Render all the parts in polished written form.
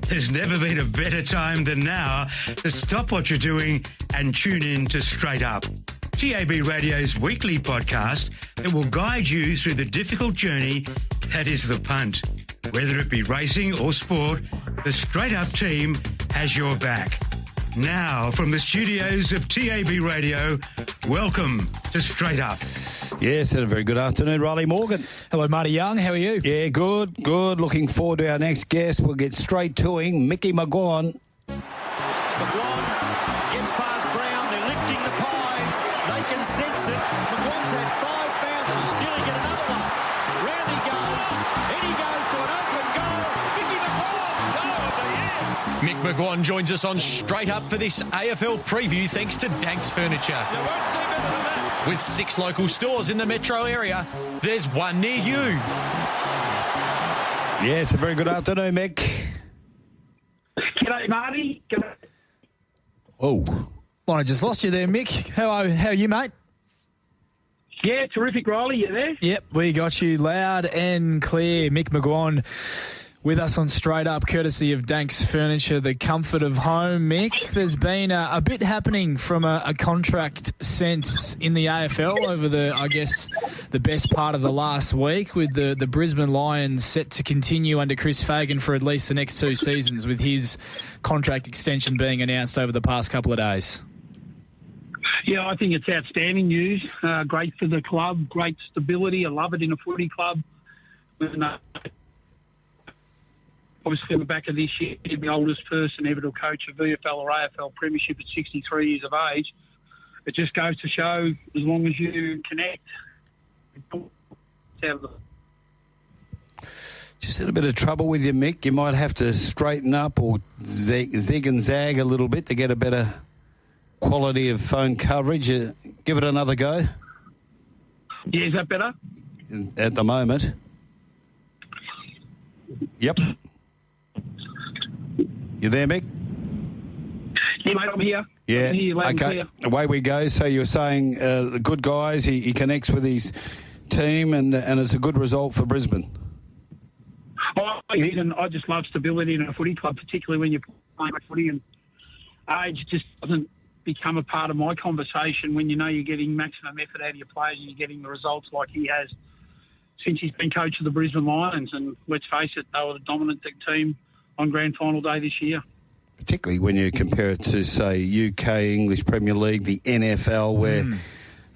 There's never been a better time than now to stop what you're doing and tune in to Straight Up, TAB Radio's weekly podcast that will guide you through the difficult journey that is the punt. Whether it be racing or sport, the Straight Up team has your back. Now, from the studios of TAB Radio, welcome to Straight Up. Yes, and a very good afternoon, Rylie Morgan. Hello, Marty Young. How are you? Yeah, good. Looking forward to our next guest. We'll get straight to him, Mickey McGuane. McGuane gets past Brown. They're lifting the pies. They can sense it. McGuane's had 5 bounces. Nearly get another one. Round he goes. In he goes to an open goal. Mickey McGuane, goal of the year. Mick McGuane joins us on Straight Up for this AFL preview thanks to Dankz Furniture. You won't see better than that. With 6 local stores in the metro area, there's one near you. Yes, a very good afternoon, Mick. G'day, Marty. G'day. Oh. Well, I just lost you there, Mick. How are you, mate? Yeah, terrific, Rylie. You there? Yep, we got you loud and clear. Mick McGuane with us on Straight Up, courtesy of Dankz Furniture, the comfort of home. Mick, there's been a bit happening from a contract sense in the AFL over the best part of the last week, with the Brisbane Lions set to continue under Chris Fagan for at least the next 2 seasons, with his contract extension being announced over the past couple of days. Yeah, I think it's outstanding news. Great for the club, great stability. I love it in a footy club. Obviously, on the back of this year, the oldest person ever to coach a VFL or AFL premiership at 63 years of age. It just goes to show, as long as you connect. Just had a bit of trouble with you, Mick. You might have to straighten up or zig and zag a little bit to get a better quality of phone coverage. Give it another go. Yeah, is that better? At the moment. Yep. You there, Mick? Yeah, mate, I'm here. Yeah. I'm here, loud and Okay. clear. Away we go. So you're saying the good guys, he connects with his team and it's a good result for Brisbane. Oh, it is, and I just love stability in a footy club, particularly when you're playing footy, and age just doesn't become a part of my conversation when you know you're getting maximum effort out of your players and you're getting the results like he has since he's been coach of the Brisbane Lions. And let's face it, they were the dominant team on grand final day this year. Particularly when you compare it to, say, UK, English Premier League, the NFL, where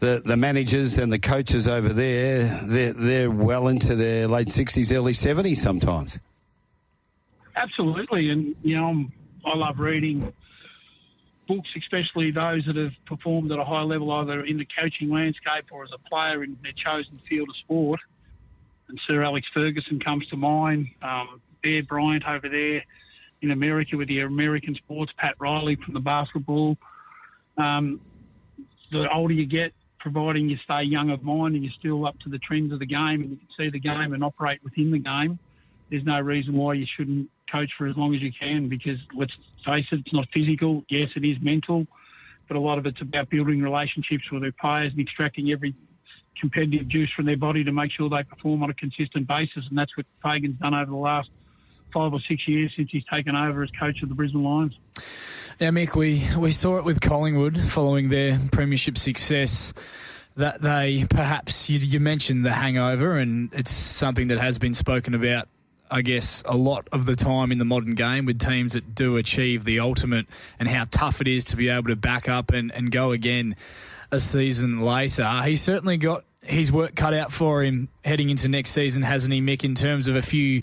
the managers and the coaches over there, they're well into their late 60s, early 70s sometimes. Absolutely, and I love reading books, especially those that have performed at a high level, either in the coaching landscape or as a player in their chosen field of sport. And Sir Alex Ferguson comes to mind. Bear Bryant over there in America with the American sports, Pat Riley from the basketball. The older you get, providing you stay young of mind and you're still up to the trends of the game and you can see the game and operate within the game, there's no reason why you shouldn't coach for as long as you can, because let's face it, it's not physical. Yes, it is mental, but a lot of it's about building relationships with their players and extracting every competitive juice from their body to make sure they perform on a consistent basis, and that's what Fagan's done over the last 5 or 6 years since he's taken over as coach of the Brisbane Lions. Yeah, Mick, we saw it with Collingwood following their premiership success, that they perhaps, you mentioned the hangover, and it's something that has been spoken about, I guess, a lot of the time in the modern game with teams that do achieve the ultimate, and how tough it is to be able to back up and go again a season later. He's certainly got his work cut out for him heading into next season, hasn't he, Mick, in terms of a few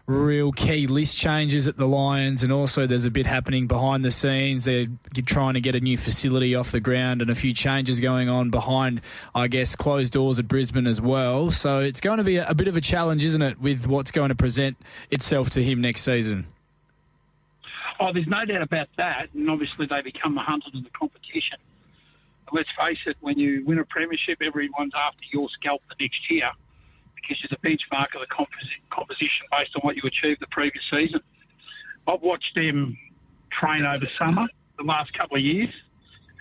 real key list changes at the Lions, and also there's a bit happening behind the scenes. They're trying to get a new facility off the ground and a few changes going on behind, I guess, closed doors at Brisbane as well. So it's going to be a bit of a challenge, isn't it, with what's going to present itself to him next season? Oh, there's no doubt about that, and obviously they become the hunters of the competition. And let's face it, when you win a premiership, everyone's after your scalp the next year, because you're the benchmark of the composition based on what you achieved the previous season. I've watched them train over summer the last couple of years,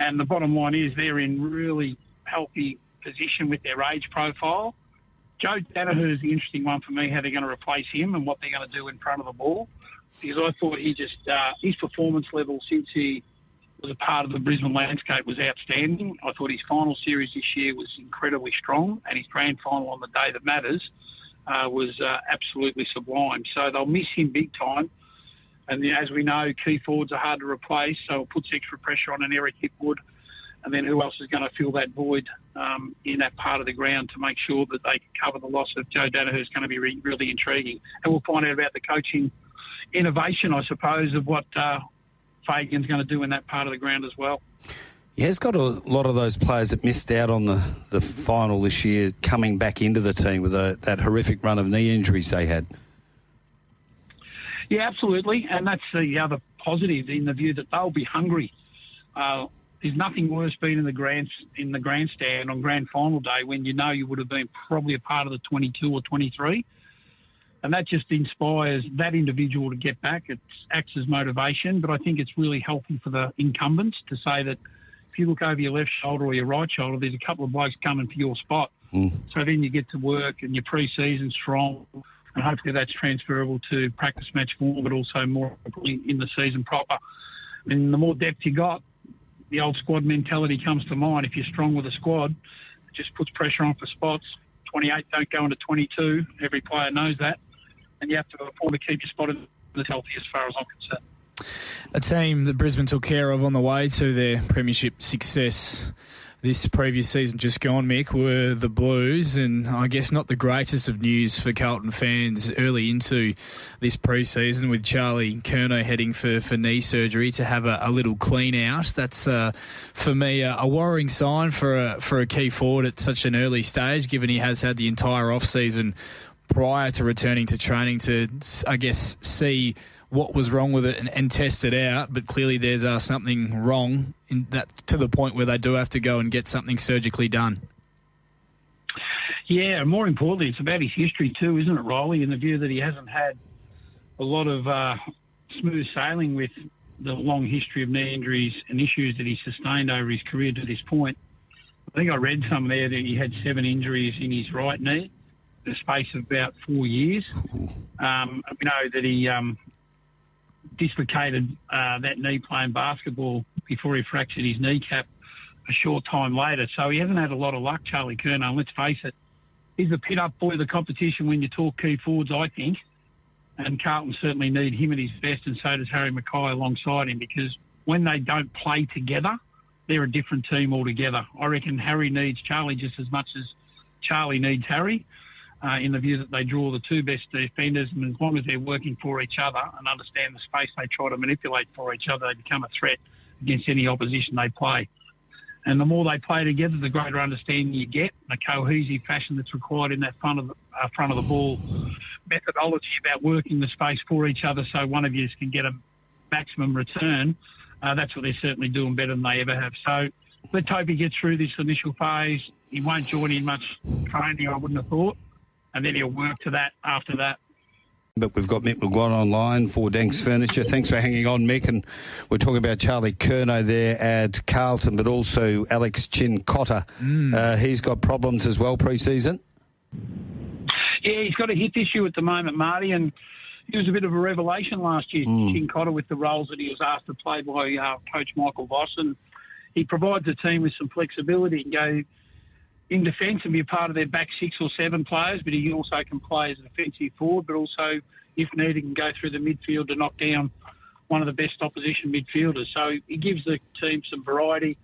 and the bottom line is they're in really healthy position with their age profile. Joe Danaher is the interesting one for me, how they're going to replace him and what they're going to do in front of the ball. because I thought he just his performance level since he was a part of the Brisbane landscape was outstanding. I thought his final series this year was incredibly strong, and his grand final on the day that matters was absolutely sublime. So they'll miss him big time. And as we know, key forwards are hard to replace, so it puts extra pressure on an Eric Hipwood. And then who else is going to fill that void in that part of the ground to make sure that they can cover the loss of Joe Danaher is going to be really intriguing. And we'll find out about the coaching innovation, I suppose, of what Fagan's going to do in that part of the ground as well. Yeah, he's got a lot of those players that missed out on the final this year coming back into the team with that horrific run of knee injuries they had. Yeah, absolutely. And that's the other positive in the view that they'll be hungry. There's nothing worse being in the grandstand on grand final day when you know you would have been probably a part of the 22 or 23. And that just inspires that individual to get back. It acts as motivation, but I think it's really healthy for the incumbents to say that if you look over your left shoulder or your right shoulder, there's a couple of blokes coming for your spot. So then you get to work and your pre-season strong, and hopefully that's transferable to practice match form, but also more in the season proper. And the more depth you got, the old squad mentality comes to mind. If you're strong with a squad, it just puts pressure on for spots. 28 don't go into 22. Every player knows that. And you have to perform to keep your spot as healthy as far as I'm concerned. A team that Brisbane took care of on the way to their premiership success this previous season just gone, Mick, were the Blues, and I guess not the greatest of news for Carlton fans early into this pre-season with Charlie Curnow heading for knee surgery to have a little clean out. That's, for me, a worrying sign for a key forward at such an early stage, given he has had the entire off-season prior to returning to training to, I guess, see what was wrong with it and test it out, but clearly there's something wrong in that to the point where they do have to go and get something surgically done. Yeah, and more importantly, it's about his history too, isn't it, Rylie, in the view that he hasn't had a lot of smooth sailing with the long history of knee injuries and issues that he's sustained over his career to this point. I think I read some there that he had 7 injuries in his right knee in the space of about 4 years. We know that he dislocated that knee playing basketball before he fractured his kneecap a short time later. So he hasn't had a lot of luck, Charlie Curnow. And let's face it, he's the pit-up boy of the competition when you talk key forwards, I think. And Carlton certainly need him at his best, and so does Harry Mackay alongside him, because when they don't play together, they're a different team altogether. I reckon Harry needs Charlie just as much as Charlie needs Harry. In the view that they draw the two best defenders, and as long as they're working for each other and understand the space they try to manipulate for each other, they become a threat against any opposition they play. And the more they play together, the greater understanding you get, the cohesive fashion that's required in that front of the ball methodology about working the space for each other so one of you can get a maximum return. That's what they're certainly doing better than they ever have. So let's hope he gets through this initial phase. He won't join in much training, I wouldn't have thought. And then he'll work to that after that. But we've got Mick McGuane online for Dankz Furniture. Thanks for hanging on, Mick. And we're talking about Charlie Curnow there at Carlton, but also Alex Chin-Cotter. He's got problems as well pre-season. Yeah, he's got a hip issue at the moment, Marty, and he was a bit of a revelation last year, Chin-Cotter, with the roles that he was asked to play by Coach Michael Voss. And he provides the team with some flexibility and go in defence and be a part of their back 6 or 7 players, but he also can play as a defensive forward, but also, if needed, can go through the midfield to knock down one of the best opposition midfielders. So he gives the team some variety.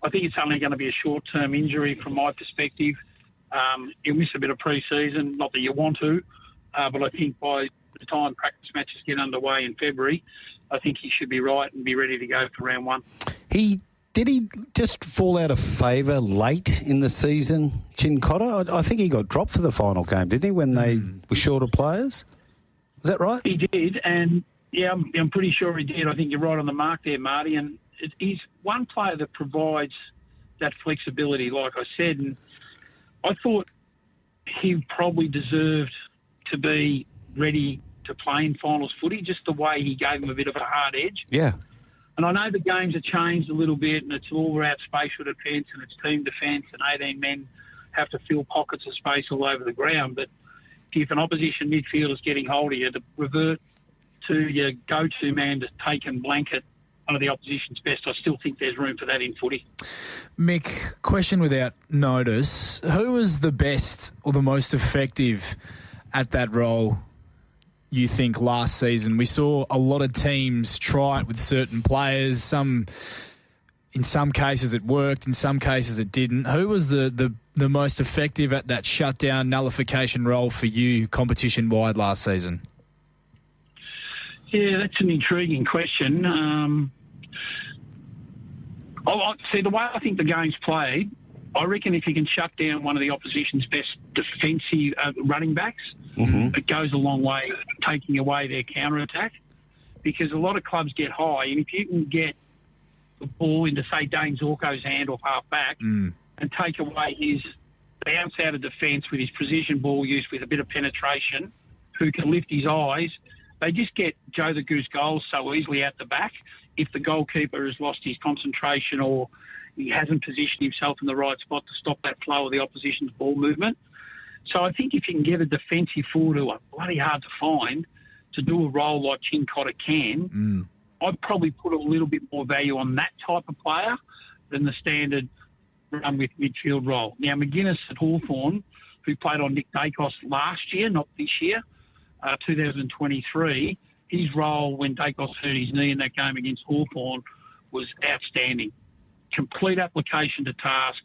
I think it's only going to be a short-term injury from my perspective. He'll miss a bit of pre-season, not that you want to, but I think by the time practice matches get underway in February, I think he should be right and be ready to go for round 1. Did he just fall out of favour late in the season, Chin-Cotter? I think he got dropped for the final game, didn't he, when they were short of players? Was that right? He did, and yeah, I'm pretty sure he did. I think you're right on the mark there, Marty. And he's one player that provides that flexibility, like I said. And I thought he probably deserved to be ready to play in finals footy, just the way he gave him a bit of a hard edge. Yeah. And I know the games have changed a little bit, and it's all about spatial defence and it's team defence, and 18 men have to fill pockets of space all over the ground. But if an opposition midfielder's getting hold of you, to revert to your go-to man to take and blanket one of the opposition's best. I still think there's room for that in footy. Mick, question without notice. Who was the best or the most effective at that role, you think, last season? We saw a lot of teams try it with certain players. In some cases it worked, in some cases it didn't. Who was the most effective at that shutdown nullification role for you competition-wide last season? Yeah, that's an intriguing question. See, the way I think the game's played, I reckon if you can shut down one of the opposition's best defensive running backs, it goes a long way taking away their counter-attack, because a lot of clubs get high, and if you can get the ball into, say, Dane Zorko's hand off half-back and take away his bounce out of defence with his precision ball use with a bit of penetration, who can lift his eyes, they just get Joe the Goose goals so easily out the back if the goalkeeper has lost his concentration or he hasn't positioned himself in the right spot to stop that flow of the opposition's ball movement. So I think if you can get a defensive forward who are bloody hard to find to do a role like Chin Cotter can, I'd probably put a little bit more value on that type of player than the standard run with midfield role. Now, McGuinness at Hawthorn, who played on Nick Dacos last year, not this year, 2023, his role when Dacos hurt his knee in that game against Hawthorn was outstanding. Complete application to task,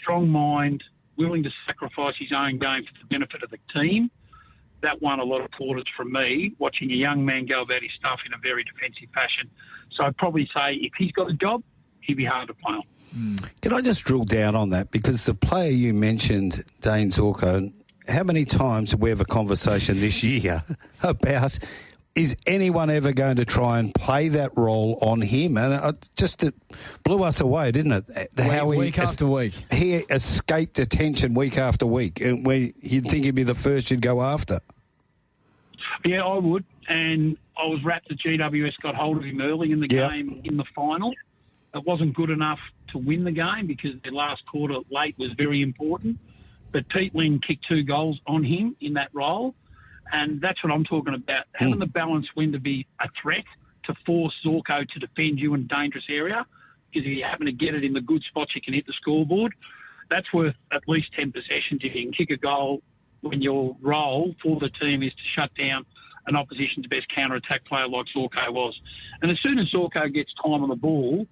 strong mind, willing to sacrifice his own game for the benefit of the team. That won a lot of plaudits from me, watching a young man go about his stuff in a very defensive fashion. So I'd probably say if he's got a job, he'd be hard to play on. Can I just drill down on that? Because the player you mentioned, Dane Zorko, how many times have we have a conversation this year about is anyone ever going to try and play that role on him? And it blew us away, didn't it? Week after week. He escaped attention week after week, and you'd think he'd be the first you'd go after. Yeah, I would. And I was rapt that GWS got hold of him early in the game in the final. It wasn't good enough to win the game because their last quarter late was very important. But Pete Ling kicked 2 goals on him in that role. And that's what I'm talking about. Having the balance when to be a threat, to force Zorko to defend you in a dangerous area, because if you happen to get it in the good spots, you can hit the scoreboard. That's worth at least 10 possessions if you can kick a goal when your role for the team is to shut down an opposition's best counter-attack player like Zorko was. And as soon as Zorko gets time on the ball,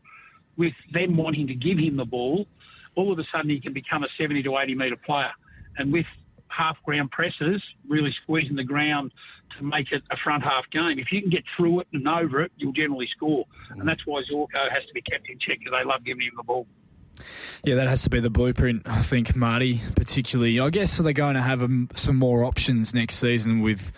with them wanting to give him the ball, all of a sudden he can become a 70 to 80 metre player. And with half-ground presses, really squeezing the ground to make it a front-half game. If you can get through it and over it, you'll generally score. And that's why Zorko has to be kept in check, because they love giving him the ball. Yeah, that has to be the blueprint, I think, Marty, particularly. I guess they're going to have some more options next season with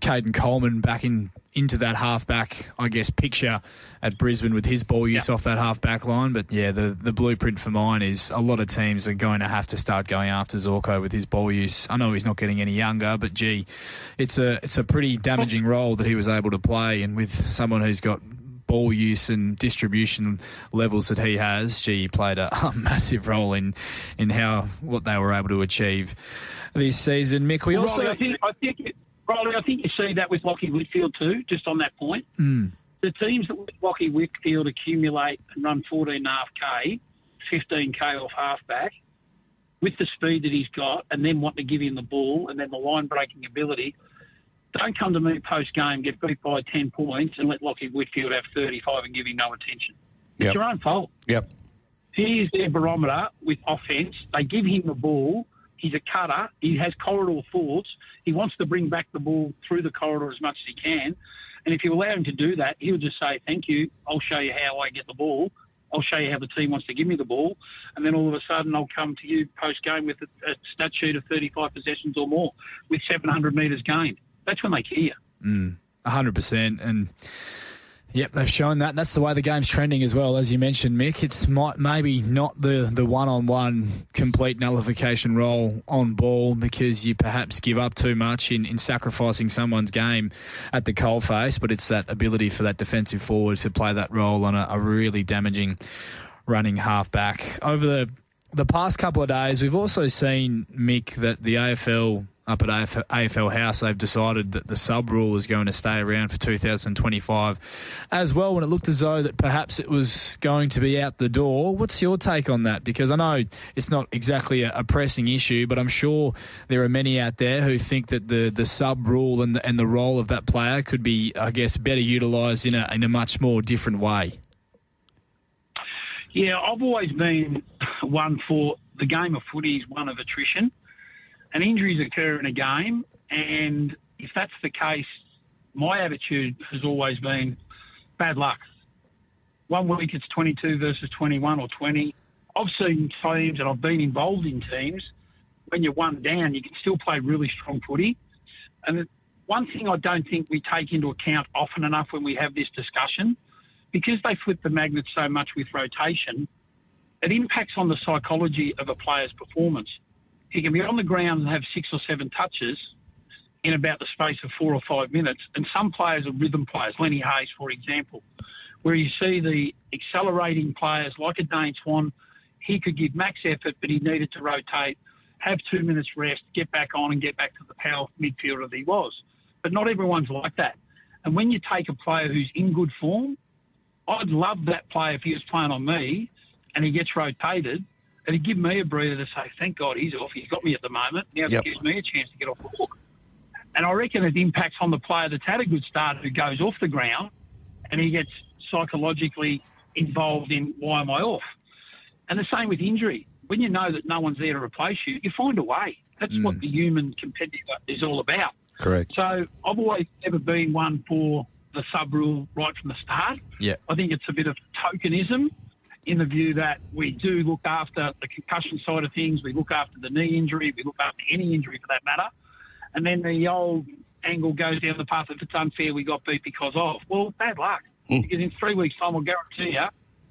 Caden Coleman back into that half-back, I guess, picture at Brisbane with his ball use off that half-back line. But, yeah, the blueprint for mine is a lot of teams are going to have to start going after Zorko with his ball use. I know he's not getting any younger, but, gee, it's a pretty damaging role that he was able to play. And with someone who's got ball use and distribution levels that he has, he played a massive role in what they were able to achieve this season. Mick, we also... Riley, I think you see that with Lachie Whitfield too, just on that point. The teams that let Lachie Whitfield accumulate and run 14.5K, 15K off halfback, with the speed that he's got, and then want to give him the ball and then the line-breaking ability, don't come to me post-game, get beat by 10 points and let Lachie Whitfield have 35 and give him no attention. It's your own fault. Yep. He is their barometer with offence. They give him the ball. He's a cutter. He has corridor thoughts. He wants to bring back the ball through the corridor as much as he can. And if you allow him to do that, he'll just say, thank you, I'll show you how I get the ball. I'll show you how the team wants to give me the ball. And then all of a sudden I'll come to you post-game with a stat sheet of 35 possessions or more with 700 metres gained. That's when they care. 100%. And, yep, they've shown that. That's the way the game's trending as well. As you mentioned, Mick, it's maybe not the one-on-one complete nullification role on ball because you perhaps give up too much in sacrificing someone's game at the coalface, but it's that ability for that defensive forward to play that role on a really damaging running half-back. Over the past couple of days, we've also seen, Mick, that the AFL up at AFL House, they've decided that the sub rule is going to stay around for 2025 as well, when it looked as though that perhaps it was going to be out the door. What's your take on that? Because I know it's not exactly a pressing issue, but I'm sure there are many out there who think that the sub rule and the role of that player could be, I guess, better utilised in a much more different way. Yeah, I've always been one for the game of footy is one of attrition, and injuries occur in a game, and if that's the case, my attitude has always been bad luck. 1 week it's 22 versus 21 or 20. I've seen teams, and I've been involved in teams, when you're one down, you can still play really strong footy. And one thing I don't think we take into account often enough when we have this discussion, because they flip the magnet so much with rotation, it impacts on the psychology of a player's performance. He can be on the ground and have 6 or 7 touches in about the space of 4 or 5 minutes. And some players are rhythm players, Lenny Hayes, for example, where you see the accelerating players like a Dankz Furniture, he could give max effort, but he needed to rotate, have 2 minutes rest, get back on and get back to the power midfielder that he was. But not everyone's like that. And when you take a player who's in good form, I'd love that player if he was playing on me and he gets rotated, and he'd give me a breather to say, thank God he's off. He's got me at the moment. Now it gives me a chance to get off the hook. And I reckon it impacts on the player that's had a good start who goes off the ground and he gets psychologically involved in why am I off? And the same with injury. When you know that no one's there to replace you, you find a way. That's what the human competitor is all about. Correct. So I've always never been one for the sub rule right from the start. Yeah. I think it's a bit of tokenism in the view that we do look after the concussion side of things, we look after the knee injury, we look after any injury for that matter. And then the old angle goes down the path of it's unfair, we got beat because of. Well, bad luck. Because in 3 weeks' time, I'll guarantee you,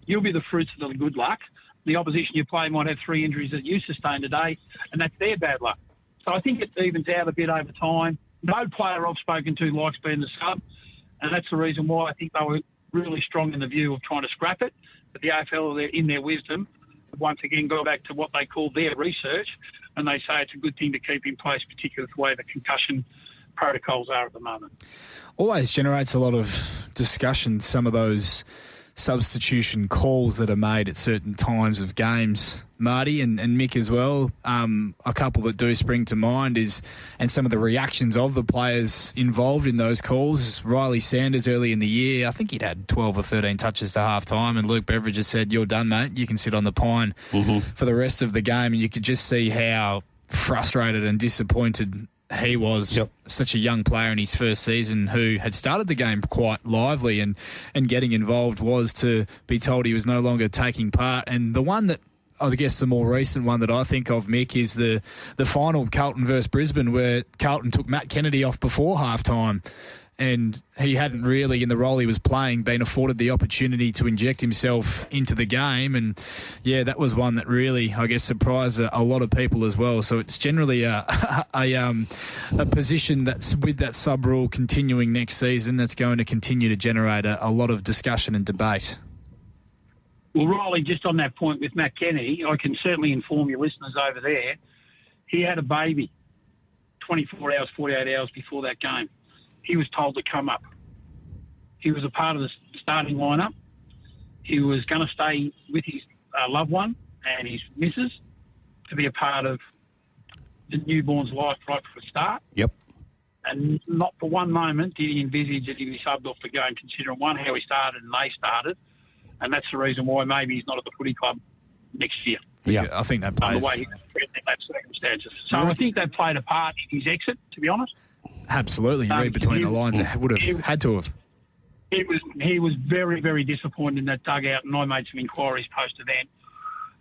you'll be the fruits of the good luck. The opposition you play might have 3 injuries that you sustained today, and that's their bad luck. So I think it evens out a bit over time. No player I've spoken to likes being the sub, and that's the reason why I think they were really strong in the view of trying to scrap it. But the AFL, in their wisdom, once again go back to what they call their research, and they say it's a good thing to keep in place, particularly the way the concussion protocols are at the moment. Always generates a lot of discussion, some of those substitution calls that are made at certain times of games, Marty and Mick as well. A couple that do spring to mind and some of the reactions of the players involved in those calls. Riley Sanders early in the year, I think he'd had 12 or 13 touches to half time, and Luke Beveridge just said, you're done, mate. You can sit on the pine for the rest of the game. And you could just see how frustrated and disappointed he was. Such a young player in his first season who had started the game quite lively and getting involved, was to be told he was no longer taking part. And the one that, I guess the more recent one that I think of, Mick, is the final Carlton versus Brisbane, where Carlton took Matt Kennedy off before halftime. And he hadn't really, in the role he was playing, been afforded the opportunity to inject himself into the game. And, yeah, that was one that really, I guess, surprised a lot of people as well. So it's generally a position that's, with that sub-rule continuing next season, that's going to continue to generate a lot of discussion and debate. Well, Riley, just on that point with Matt Kennedy, I can certainly inform your listeners over there, he had a baby 24 hours, 48 hours before that game. He was told to come up. He was a part of the starting lineup. He was going to stay with his loved one and his missus to be a part of the newborn's life right from the start. Yep. And not for one moment did he envisage that he'd be subbed off the game, considering, one, how he started and they started. And that's the reason why maybe he's not at the footy club next year. Yeah, I think that plays. The way he was treated in that circumstances. So I think that played a part in his exit, to be honest. Absolutely. You read between the lines, it would have had to have. He was very, very disappointed in that dugout, and I made some inquiries post-event.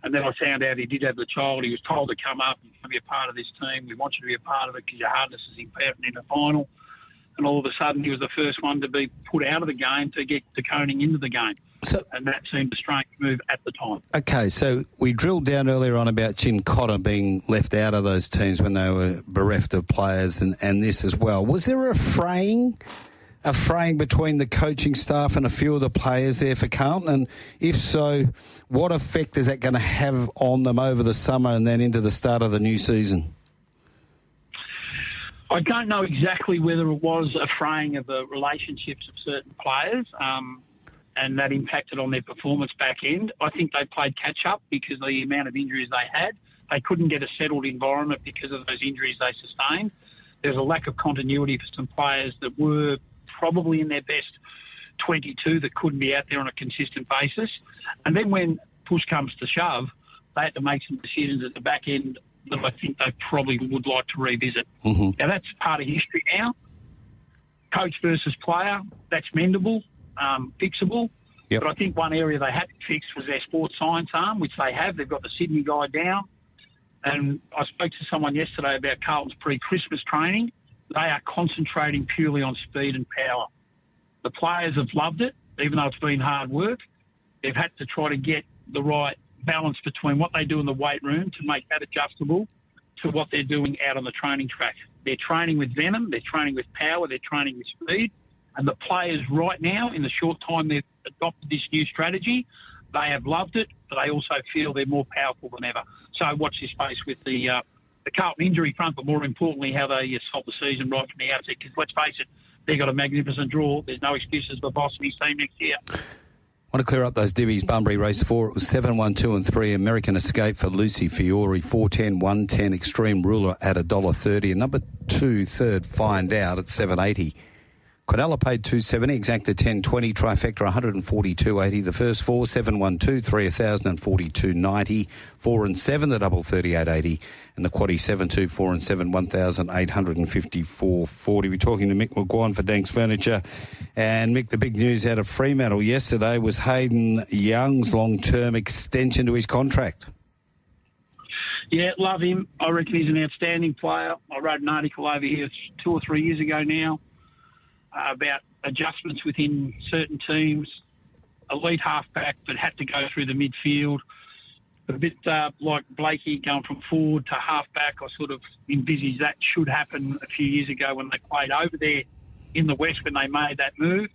And then I found out he did have the child. He was told to come up and be a part of this team. We want you to be a part of it because your hardness is important in the final. And all of a sudden, he was the first one to be put out of the game to get De Koning into the game. And that seemed a strange move at the time. Okay, so we drilled down earlier on about Jim Cotter being left out of those teams when they were bereft of players and this as well. Was there a fraying between the coaching staff and a few of the players there for Carlton? And if so, what effect is that going to have on them over the summer and then into the start of the new season? I don't know exactly whether it was a fraying of the relationships of certain players and that impacted on their performance back end. I think they played catch-up because of the amount of injuries they had. They couldn't get a settled environment because of those injuries they sustained. There's a lack of continuity for some players that were probably in their best 22 that couldn't be out there on a consistent basis. And then when push comes to shove, they had to make some decisions at the back end that I think they probably would like to revisit. Mm-hmm. Now, that's part of history now. Coach versus player, that's mendable, fixable. Yep. But I think one area they had to fix was their sports science arm, which they have. They've got the Sydney guy down. And I spoke to someone yesterday about Carlton's pre-Christmas training. They are concentrating purely on speed and power. The players have loved it, even though it's been hard work. They've had to try to get the right balance between what they do in the weight room to make that adjustable to what they're doing out on the training track. They're training with venom, they're training with power, they're training with speed. And the players right now, in the short time they've adopted this new strategy, they have loved it, but they also feel they're more powerful than ever. So watch this space with the Carlton injury front, but more importantly, how they stop the season right from the outset. Because let's face it, they've got a magnificent draw. There's no excuses for the boss and his team next year. I want to clear up those divvies. Bunbury race 4, it was 7, 1, 2 and 3. American Escape for Lucy Fiore, 410, 110. Extreme Ruler at $1.30. And number 2, third, Find Out at $7.80. Quinella paid $2.70, Exacta $10.20, Trifecta $142.80. The first 4, 7, 1, 2, 3, $1,042.90. 4 and 7, the double $38.80. And the quaddie 7, 2, 4 and 7, $1,854.40. We're talking to Mick McGuane for Dankz Furniture. And Mick, the big news out of Fremantle yesterday was Hayden Young's long-term extension to his contract. Yeah, love him. I reckon he's an outstanding player. I wrote an article over here 2 or 3 years ago now about adjustments within certain teams. Elite halfback, but had to go through the midfield. A bit like Blakey going from forward to halfback. I sort of envisaged that should happen a few years ago when they played over there in the West when they made that move.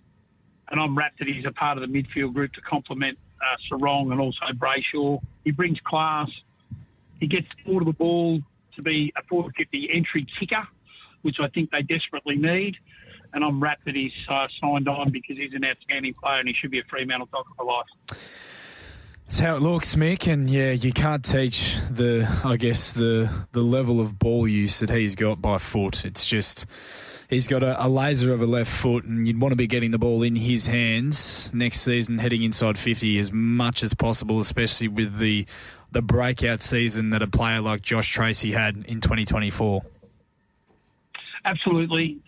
And I'm rapt that he's a part of the midfield group to complement Sarong and also Brayshaw. He brings class. He gets forward of the ball to be a 450 entry kicker, which I think they desperately need. And I'm rapt that he's signed on because he's an outstanding player and he should be a Fremantle Docker for life. That's how it looks, Mick. And, yeah, you can't teach the level of ball use that he's got by foot. It's just he's got a laser of a left foot and you'd want to be getting the ball in his hands next season, heading inside 50 as much as possible, especially with the breakout season that a player like Josh Tracy had in 2024. Absolutely.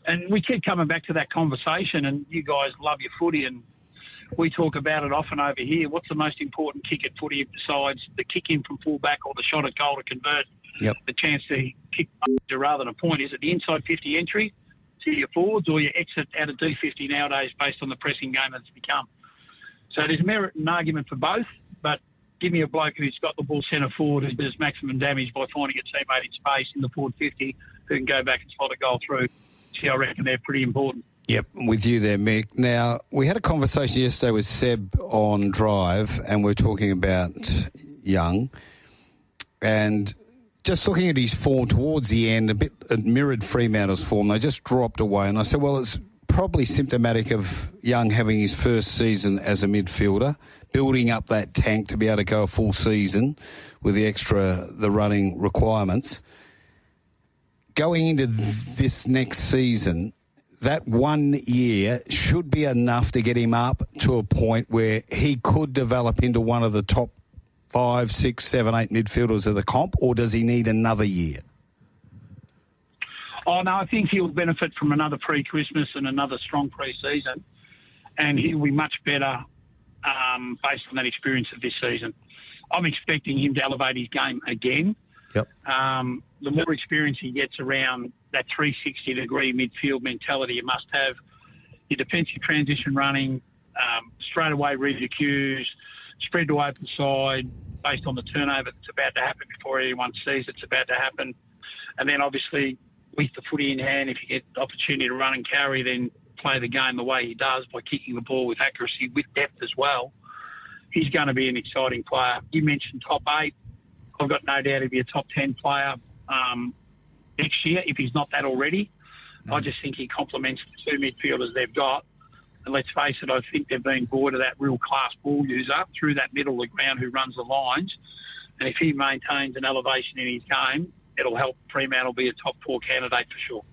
And we keep coming back to that conversation, and you guys love your footy, and we talk about it often over here. What's the most important kick at footy besides the kick in from full-back or the shot at goal to convert? Yep. The chance to kick rather than a point. Is it the inside 50 entry to your forwards or your exit out of D50 nowadays based on the pressing game that's become? So there's merit and argument for both, but give me a bloke who's got the ball centre forward who does maximum damage by finding a teammate in space in the forward 50 who can go back and slot a goal through. See, I reckon they're pretty important. Yep, with you there, Mick. Now, we had a conversation yesterday with Seb on Drive, and we're talking about Young. And just looking at his form towards the end, it mirrored Fremantle's form. They just dropped away. And I said, well, it's probably symptomatic of Young having his first season as a midfielder, building up that tank to be able to go a full season with the running requirements. Going into this next season, that 1 year should be enough to get him up to a point where he could develop into one of the top 5, 6, 7, 8 midfielders of the comp, or does he need another year? Oh, no, I think he'll benefit from another pre-Christmas and another strong pre-season, and he'll be much better based on that experience of this season. I'm expecting him to elevate his game again. Yep. The more experience he gets around that 360-degree midfield mentality, you must have your defensive transition running, straight away read your cues, spread to open side based on the turnover that's about to happen before anyone sees it's about to happen. And then obviously with the footy in hand, if you get the opportunity to run and carry, then play the game the way he does by kicking the ball with accuracy, with depth as well. He's going to be an exciting player. You mentioned top 8. I've got no doubt he'll be a top 10 player. next year if he's not that already. I just think he complements the two midfielders they've got. And let's face it, I think they've been void of that real class ball user through that middle of the ground who runs the lines. And if he maintains an elevation in his game, it'll help Fremantle be a top 4 candidate for sure.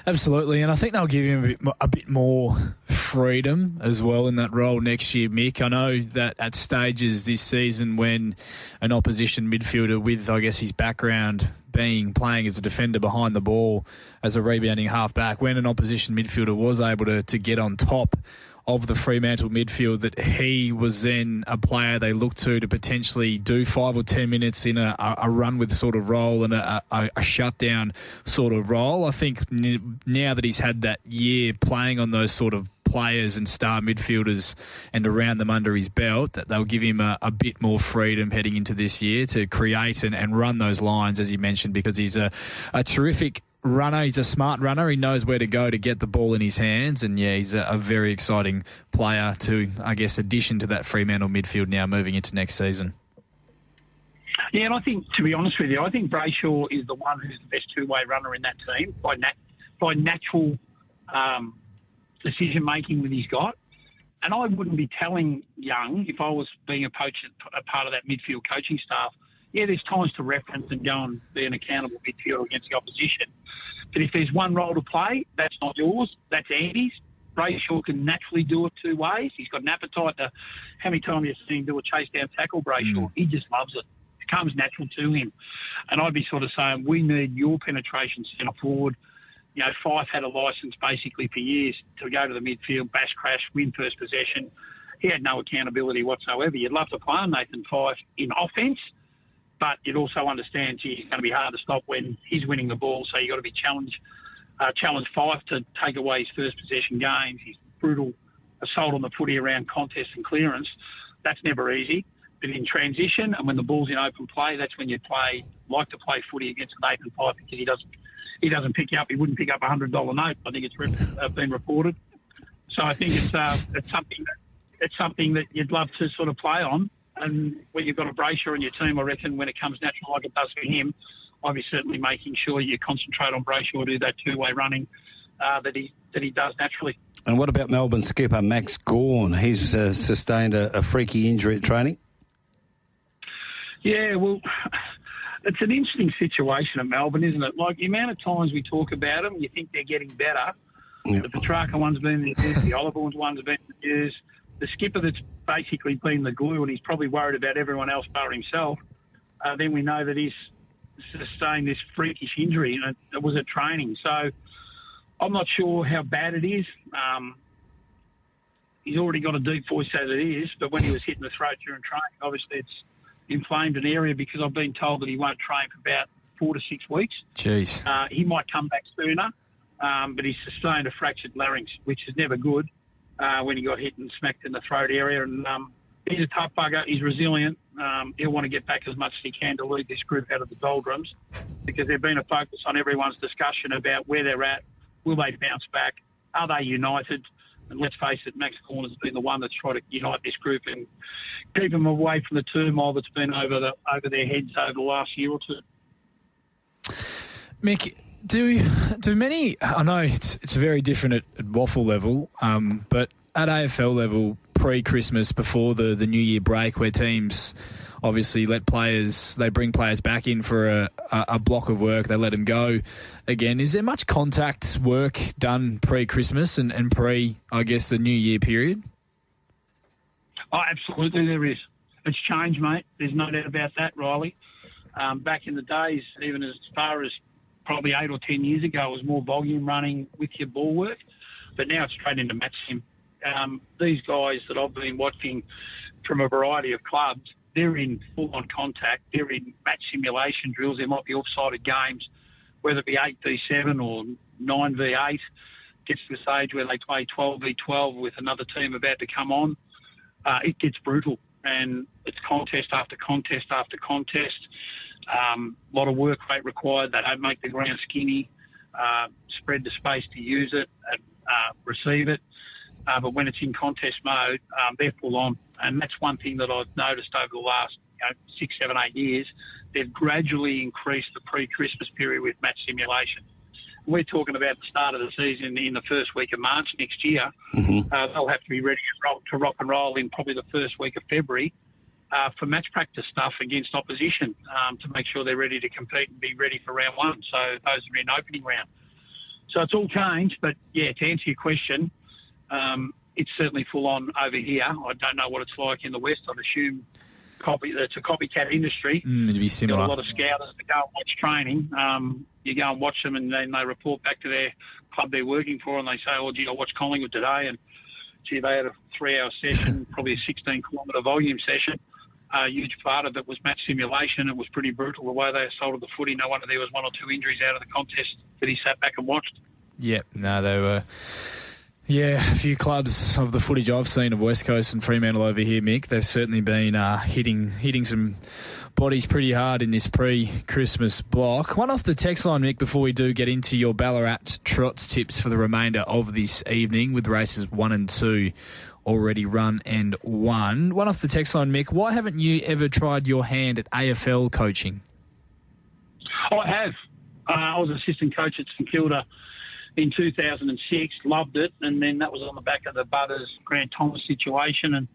Absolutely, and I think they'll give him a bit more freedom as well in that role next year, Mick. I know that at stages this season when an opposition midfielder with, I guess, his background playing as a defender behind the ball, as a rebounding half-back, when an opposition midfielder was able to get on top of the Fremantle midfield, that he was then a player they looked to potentially do 5 or 10 minutes in a run with sort of role and a shutdown sort of role. I think now that he's had that year playing on those sort of players and star midfielders and around them under his belt, that they'll give him a bit more freedom heading into this year to create and run those lines, as you mentioned, because he's a terrific runner. He's a smart runner. He knows where to go to get the ball in his hands. And, yeah, he's a very exciting player to, I guess, addition to that Fremantle midfield now moving into next season. Yeah, and I think, to be honest with you, I think Brayshaw is the one who's the best two-way runner in that team by natural decision-making that he's got. And I wouldn't be telling Young, if I was being a part of that midfield coaching staff, yeah, there's times to reference and go and be an accountable midfielder against the opposition. But if there's one role to play, that's not yours, that's Andy's. Brayshaw can naturally do it two ways. He's got an appetite to... How many times have you seen him do a chase-down tackle, Brayshaw? He just loves it. It comes natural to him. And I'd be sort of saying, we need your penetration centre forward. You know, Fife had a licence basically for years to go to the midfield, bash, crash, win first possession. He had no accountability whatsoever. You'd love to play on Nathan Fife in offence, but you'd also understand, gee, it's going to be hard to stop when he's winning the ball, so you've got to be challenge Fife to take away his first possession gains, his brutal assault on the footy around contest and clearance. That's never easy. But in transition and when the ball's in open play, that's when you like to play footy against Nathan Fife, because he doesn't pick you up. He wouldn't pick up a $100 note. I think it's been reported. So I think it's something that you'd love to sort of play on. And when you've got a Brayshaw in your team, I reckon when it comes natural like it does for him, I'll be certainly making sure you concentrate on Brayshaw, do that two-way running that he does naturally. And what about Melbourne skipper Max Gawn? He's sustained a freaky injury at training. Yeah, well, it's an interesting situation at Melbourne, isn't it? Like, the amount of times we talk about them, you think they're getting better. Yep. The Petrarca one's been the news, the Oliver one's been the news. The skipper that's basically been the glue, and he's probably worried about everyone else but himself. Then we know that he's sustained this freakish injury, and it was at training. So I'm not sure how bad it is. He's already got a deep voice as it is, but when he was hitting the throat during training, obviously it's inflamed an area, because I've been told that he won't train for about 4 to 6 weeks. Jeez. He might come back sooner, but he's sustained a fractured larynx, which is never good when he got hit and smacked in the throat area. And he's a tough bugger. He's resilient. He'll want to get back as much as he can to lead this group out of the doldrums, because there's been a focus on everyone's discussion about where they're at. Will they bounce back? Are they united? And let's face it, Max Gawn has been the one that's tried to unite this group and keep them away from the turmoil that's been over their heads over the last year or two. Mick, do many... I know it's very different at waffle level, but at AFL level, pre-Christmas, before the New Year break, where teams obviously they bring players back in for a block of work, they let them go again. Is there much contact work done pre-Christmas and pre, I guess, the New Year period? Oh, absolutely there is. It's changed, mate. There's no doubt about that, Riley. Back in the days, even as far as probably 8 or 10 years ago, it was more volume running with your ball work, but now it's straight into match sim. These guys that I've been watching from a variety of clubs, they're in full-on contact. They're in match simulation drills. There might be off-sided games, whether it be 8v7 or 9v8. Gets to the stage where they play 12v12 with another team about to come on. It gets brutal, and it's contest after contest after contest. A lot of work rate required. They don't make the ground skinny, spread the space to use it, receive it. But when it's in contest mode, they're full on. And that's one thing that I've noticed over the last 6, 7, 8 years. they've gradually increased the pre-Christmas period with match simulation. We're talking about the start of the season in the first week of March next year. Mm-hmm. They'll have to be ready to rock and roll in probably the first week of February for match practice stuff against opposition to make sure they're ready to compete and be ready for round one. So those are in opening round. So it's all changed, but yeah, to answer your question, it's certainly full on over here. I don't know what it's like in the West. I'd assume it's a copycat industry. It'd be similar. Got a lot of scouters that go and watch training. You go and watch them, and then they report back to their club they're working for, and they say, "Oh, gee, I watched Collingwood today, and gee, they had a 3-hour session, probably a 16-kilometre volume session. A huge part of it was match simulation. It was pretty brutal the way they assaulted the footy. No wonder there was 1 or 2 injuries out of the contest that he sat back and watched." Yep, no, they were. Yeah, a few clubs of the footage I've seen of West Coast and Fremantle over here, Mick, they've certainly been hitting some bodies pretty hard in this pre-Christmas block. One off the text line, Mick, before we do get into your Ballarat trots tips for the remainder of this evening, with races 1 and 2 already run and won. One off the text line, Mick, why haven't you ever tried your hand at AFL coaching? I have. I was assistant coach at St Kilda in 2006, loved it, and then that was on the back of the Butters Grant Thomas situation, and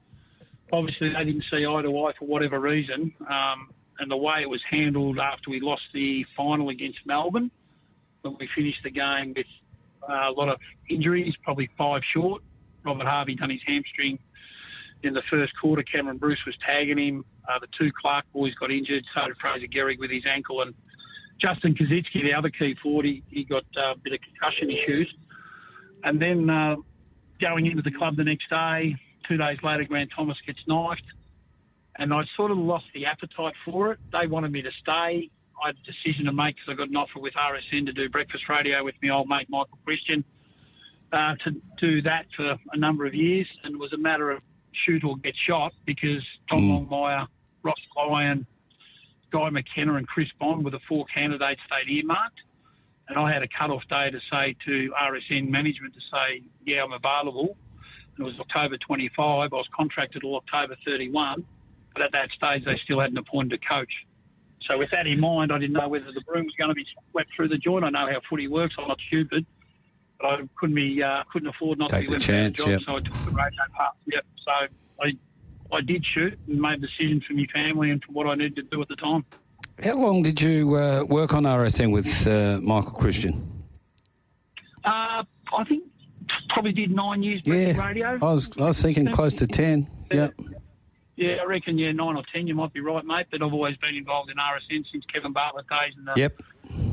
obviously they didn't see eye to eye for whatever reason, and the way it was handled after we lost the final against Melbourne, when we finished the game with a lot of injuries, probably 5 short. Robert Harvey done his hamstring in the first quarter. Cameron Bruce was tagging him. The 2 Clark boys got injured, so did Fraser Gehrig with his ankle, and Justin Kazitsky, the other key forward, he got a bit of concussion issues. And then going into the club the next day, 2 days later, Grant Thomas gets knifed. And I sort of lost the appetite for it. They wanted me to stay. I had a decision to make because I got an offer with RSN to do breakfast radio with my old mate Michael Christian, to do that for a number of years. And it was a matter of shoot or get shot, because Tom Longmire, Ross Lyon, Guy McKenna and Chris Bond were the 4 candidates they'd earmarked. And I had a cut-off day to say to RSN management to say, yeah, I'm available. And it was October 25. I was contracted till October 31. But at that stage, they still hadn't appointed a coach. So with that in mind, I didn't know whether the broom was going to be swept through the joint. I know how footy works. I'm not stupid. But I couldn't afford not Take to be the left chance, out of a job, so I took the radio path. Yep. So I did shoot and made a decision for my family and for what I needed to do at the time. How long did you work on RSN with Michael Christian? I think probably did 9 years radio. I was thinking close to 10. Yep. Yeah, I reckon, 9 or 10, you might be right, mate, but I've always been involved in RSN since Kevin Bartlett days in the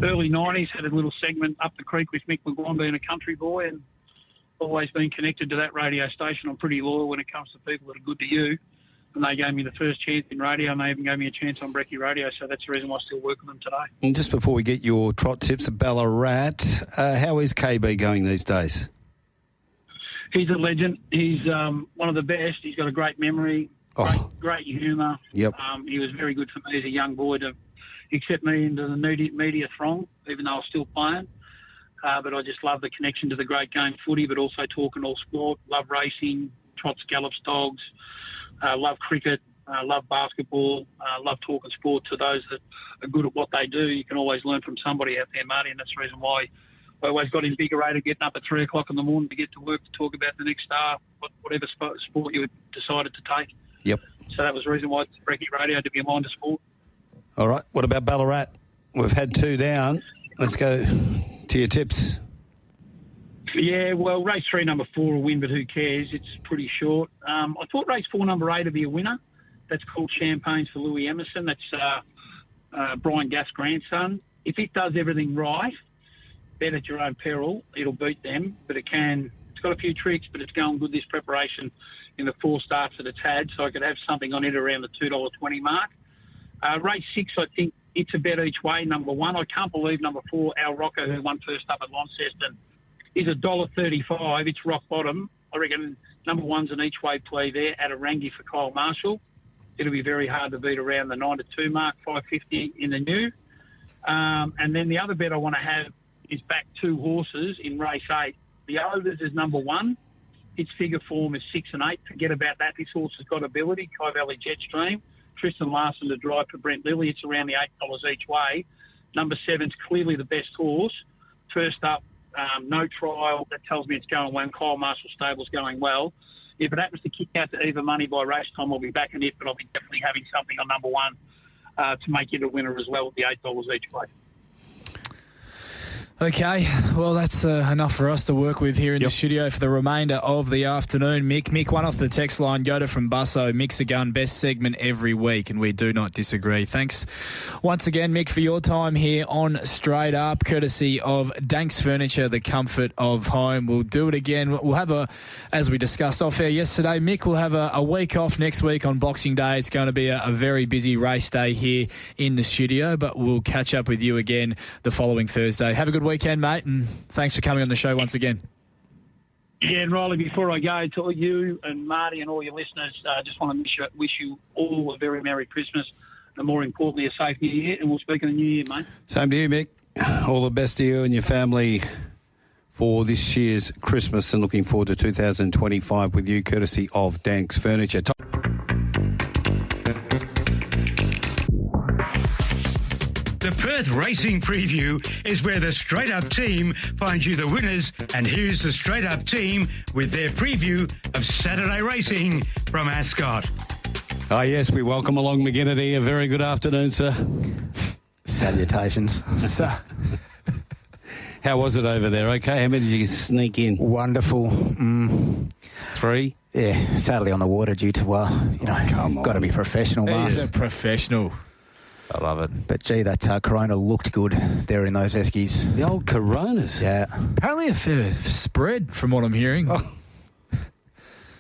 early 90s. Had a little segment up the creek with Mick McGuane being a country boy, and always been connected to that radio station. I'm pretty loyal when it comes to people that are good to you, and they gave me the first chance in radio, and they even gave me a chance on Brekkie Radio, so that's the reason why I still work with them today. And just before we get your trot tips at Ballarat, how is KB going these days? He's a legend. He's one of the best. He's got a great memory, great humour. Yep. He was very good for me as a young boy to accept me into the media throng, even though I was still playing. But I just love the connection to the great game footy, but also talking all sport. Love racing, trots, gallops, dogs. Love cricket. Love basketball. Love talking sport to those that are good at what they do. You can always learn from somebody out there, Marty, and that's the reason why I always got invigorated getting up at 3 o'clock in the morning to get to work to talk about the next star, whatever sport you decided to take. Yep. So that was the reason why it's Brekkie Radio, to be a mind of sport. All right. What about Ballarat? We've had 2 down. Let's go to your tips. Yeah, well, race 3, number 4 will win, but who cares? It's pretty short. I thought race 4, number 8 would be a winner. That's called Champagnes for Louis Emerson. That's Brian Gaff's grandson. If it does everything right, bet at your own peril, it'll beat them. But it's got a few tricks, but it's going good this preparation in the 4 starts that it's had, so I could have something on it around the $2.20 mark. Race 6, I think it's a bet each way, number 1. I can't believe number 4, Al Rocco, who won first up at Launceston, is $1.35. It's rock bottom. I reckon number 1's an each way play there at a Rangi for Kyle Marshall. It'll be very hard to beat around the 9-2 mark, $5.50 in the new. And then the other bet I want to have is back 2 horses in race 8. The overs is number 1. Its figure form is 6 and 8. Forget about that. This horse has got ability. Kai Valley Jetstream. Tristan Larson to drive for Brent Lilly. It's around the $8 each way. Number 7's clearly the best horse. First up, no trial. That tells me it's going well. Kyle Marshall Stable's going well. If it happens to kick out to even money by race time, I'll be backing it, but I'll be definitely having something on number 1 to make it a winner as well at the $8 each way. Okay, well, that's enough for us to work with here in the studio for the remainder of the afternoon. Mick, one off the text line, Yoda from Busso, Mick's a gun, best segment every week, and we do not disagree. Thanks once again, Mick, for your time here on Straight Up, courtesy of Dankz Furniture, the comfort of home. We'll do it again. We'll have as we discussed off air yesterday, Mick will have a week off next week on Boxing Day. It's going to be a very busy race day here in the studio, but we'll catch up with you again the following Thursday. Have a good weekend, mate, and thanks for coming on the show once again. Yeah, and Riley, before I go, to you and Marty and all your listeners, I just want to wish you all a very Merry Christmas and, more importantly, a safe New Year, and we'll speak in the New Year, mate. Same to you, Mick. All the best to you and your family for this year's Christmas, and looking forward to 2025 with you, courtesy of Dankz Furniture. The Perth Racing Preview is where the Straight Up team finds you the winners, and here's the Straight Up team with their preview of Saturday racing from Ascot. Ah, yes, we welcome along McGinnity. A very good afternoon, sir. Salutations. How was it over there? Okay, how many did you sneak in? Wonderful. 3? Yeah, sadly on the water due to, got to be professional, Mark. He's a professional. I love it. But, gee, that Corona looked good there in those Eskies. The old Coronas. Yeah. Apparently a fair spread from what I'm hearing. Oh. Of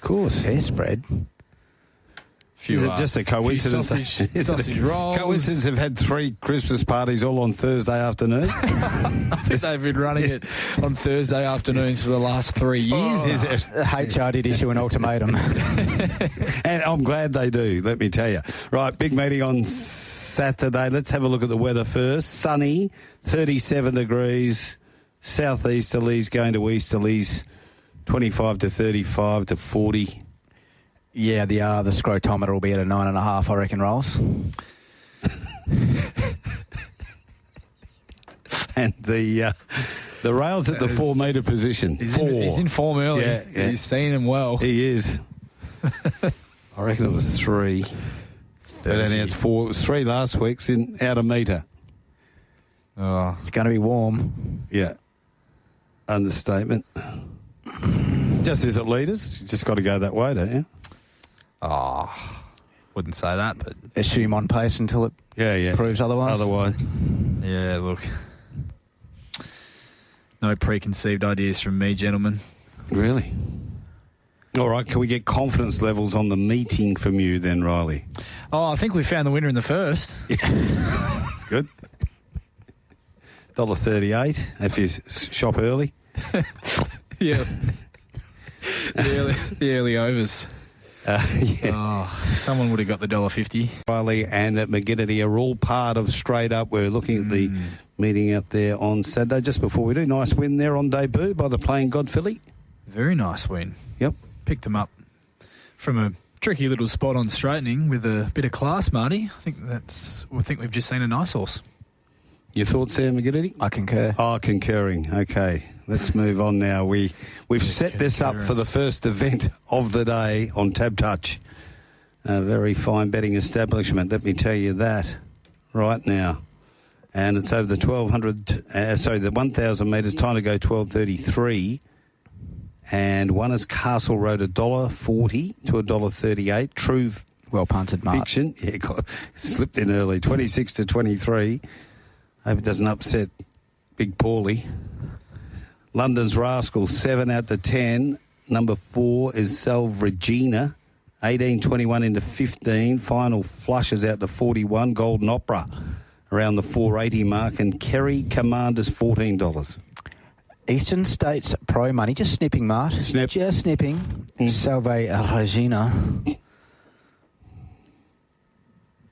course. Fair spread. Is it just a coincidence? Sausage rolls. Coincidence have had 3 Christmas parties all on Thursday afternoon? I think they've been running it on Thursday afternoons for the last 3 years. Is it? HR did issue an ultimatum. And I'm glad they do, let me tell you. Right, big meeting on Saturday. Let's have a look at the weather first. Sunny, 37 degrees, southeasterlies going to easterlies, 25 to 35 to 40. Yeah, the scrotometer will be at a 9.5, I reckon, Rolls. And the rail's at the 4 metre position. He's in form early. Yeah. He's seen him well. He is. I reckon it was 3. But only it's 4. It was 3 last week's out a metre. Oh, it's going to be warm. Yeah. Understatement. Just as it leaders, you just got to go that way, don't you? Oh, wouldn't say that, but assume on pace until it proves otherwise. Yeah, look. No preconceived ideas from me, gentlemen. Really? All right, can we get confidence levels on the meeting from you then, Riley? Oh, I think we found the winner in the first. That's good. $1.38 if you shop early. Yeah. The early overs. Yeah. Oh, someone would have got the $1.50. Riley and McGinnity are all part of Straight Up. We're looking at the meeting out there on Saturday. Just before we do, nice win there on debut by the Playing God filly. Very nice win. Yep. Picked them up from a tricky little spot on straightening with a bit of class, Marty. I think we've just seen a nice horse. Your thoughts there, McGinnity? I concur. Oh, concurring. Okay. Let's move on now. We've set this up for the first event of the day on Tab Touch. A very fine betting establishment, let me tell you that right now. And it's over the 1,000 metres, time to go 12:33. And one is Castle Road, $1.40 to $1.38. True well punted, Mark. Fiction. Yeah, slipped in early, 26 to 23. Hope it doesn't upset Big Paulie. London's Rascal, 7 out to 10. Number 4 is Salve Regina, 18.21 into 15. Final flushes out to 41. Golden Opera around the 480 mark. And Kerry Commander's $14. Eastern States Pro money, just snipping, Mart. Snip. Just snipping. Salve Regina.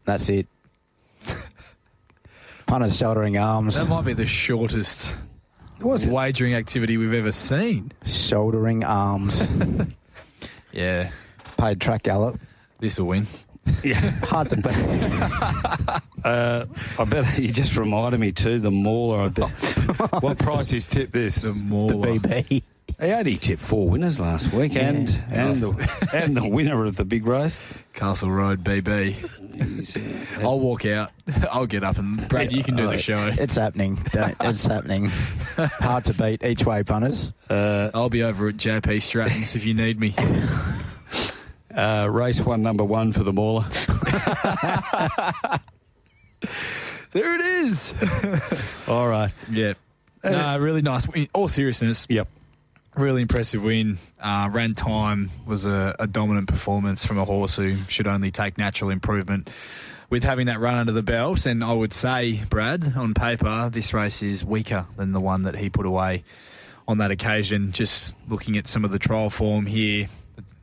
That's it. Punters shouldering arms. That might be the shortest wagering activity we've ever seen. Shouldering arms. Yeah. Paid track gallop. This will win. Yeah. Hard to beat. I bet you just reminded me too, the Mauler. I bet. What price is tipped this? The Mauler. The BB. He only tipped 4 winners last week, and the winner of the big race. Castle Road BB. I'll walk out. I'll get up and Brad, you can do the show. It's happening. It's happening. Hard to beat each way, punters. I'll be over at JP Stratton's if you need me. Race 1, number 1 for the Mauler. There it is. All right. Yeah. No, really nice. In all seriousness. Yep. Really impressive win. Ran time, was a dominant performance from a horse who should only take natural improvement with having that run under the belt. And I would say, Brad, on paper, this race is weaker than the one that he put away on that occasion. Just looking at some of the trial form here,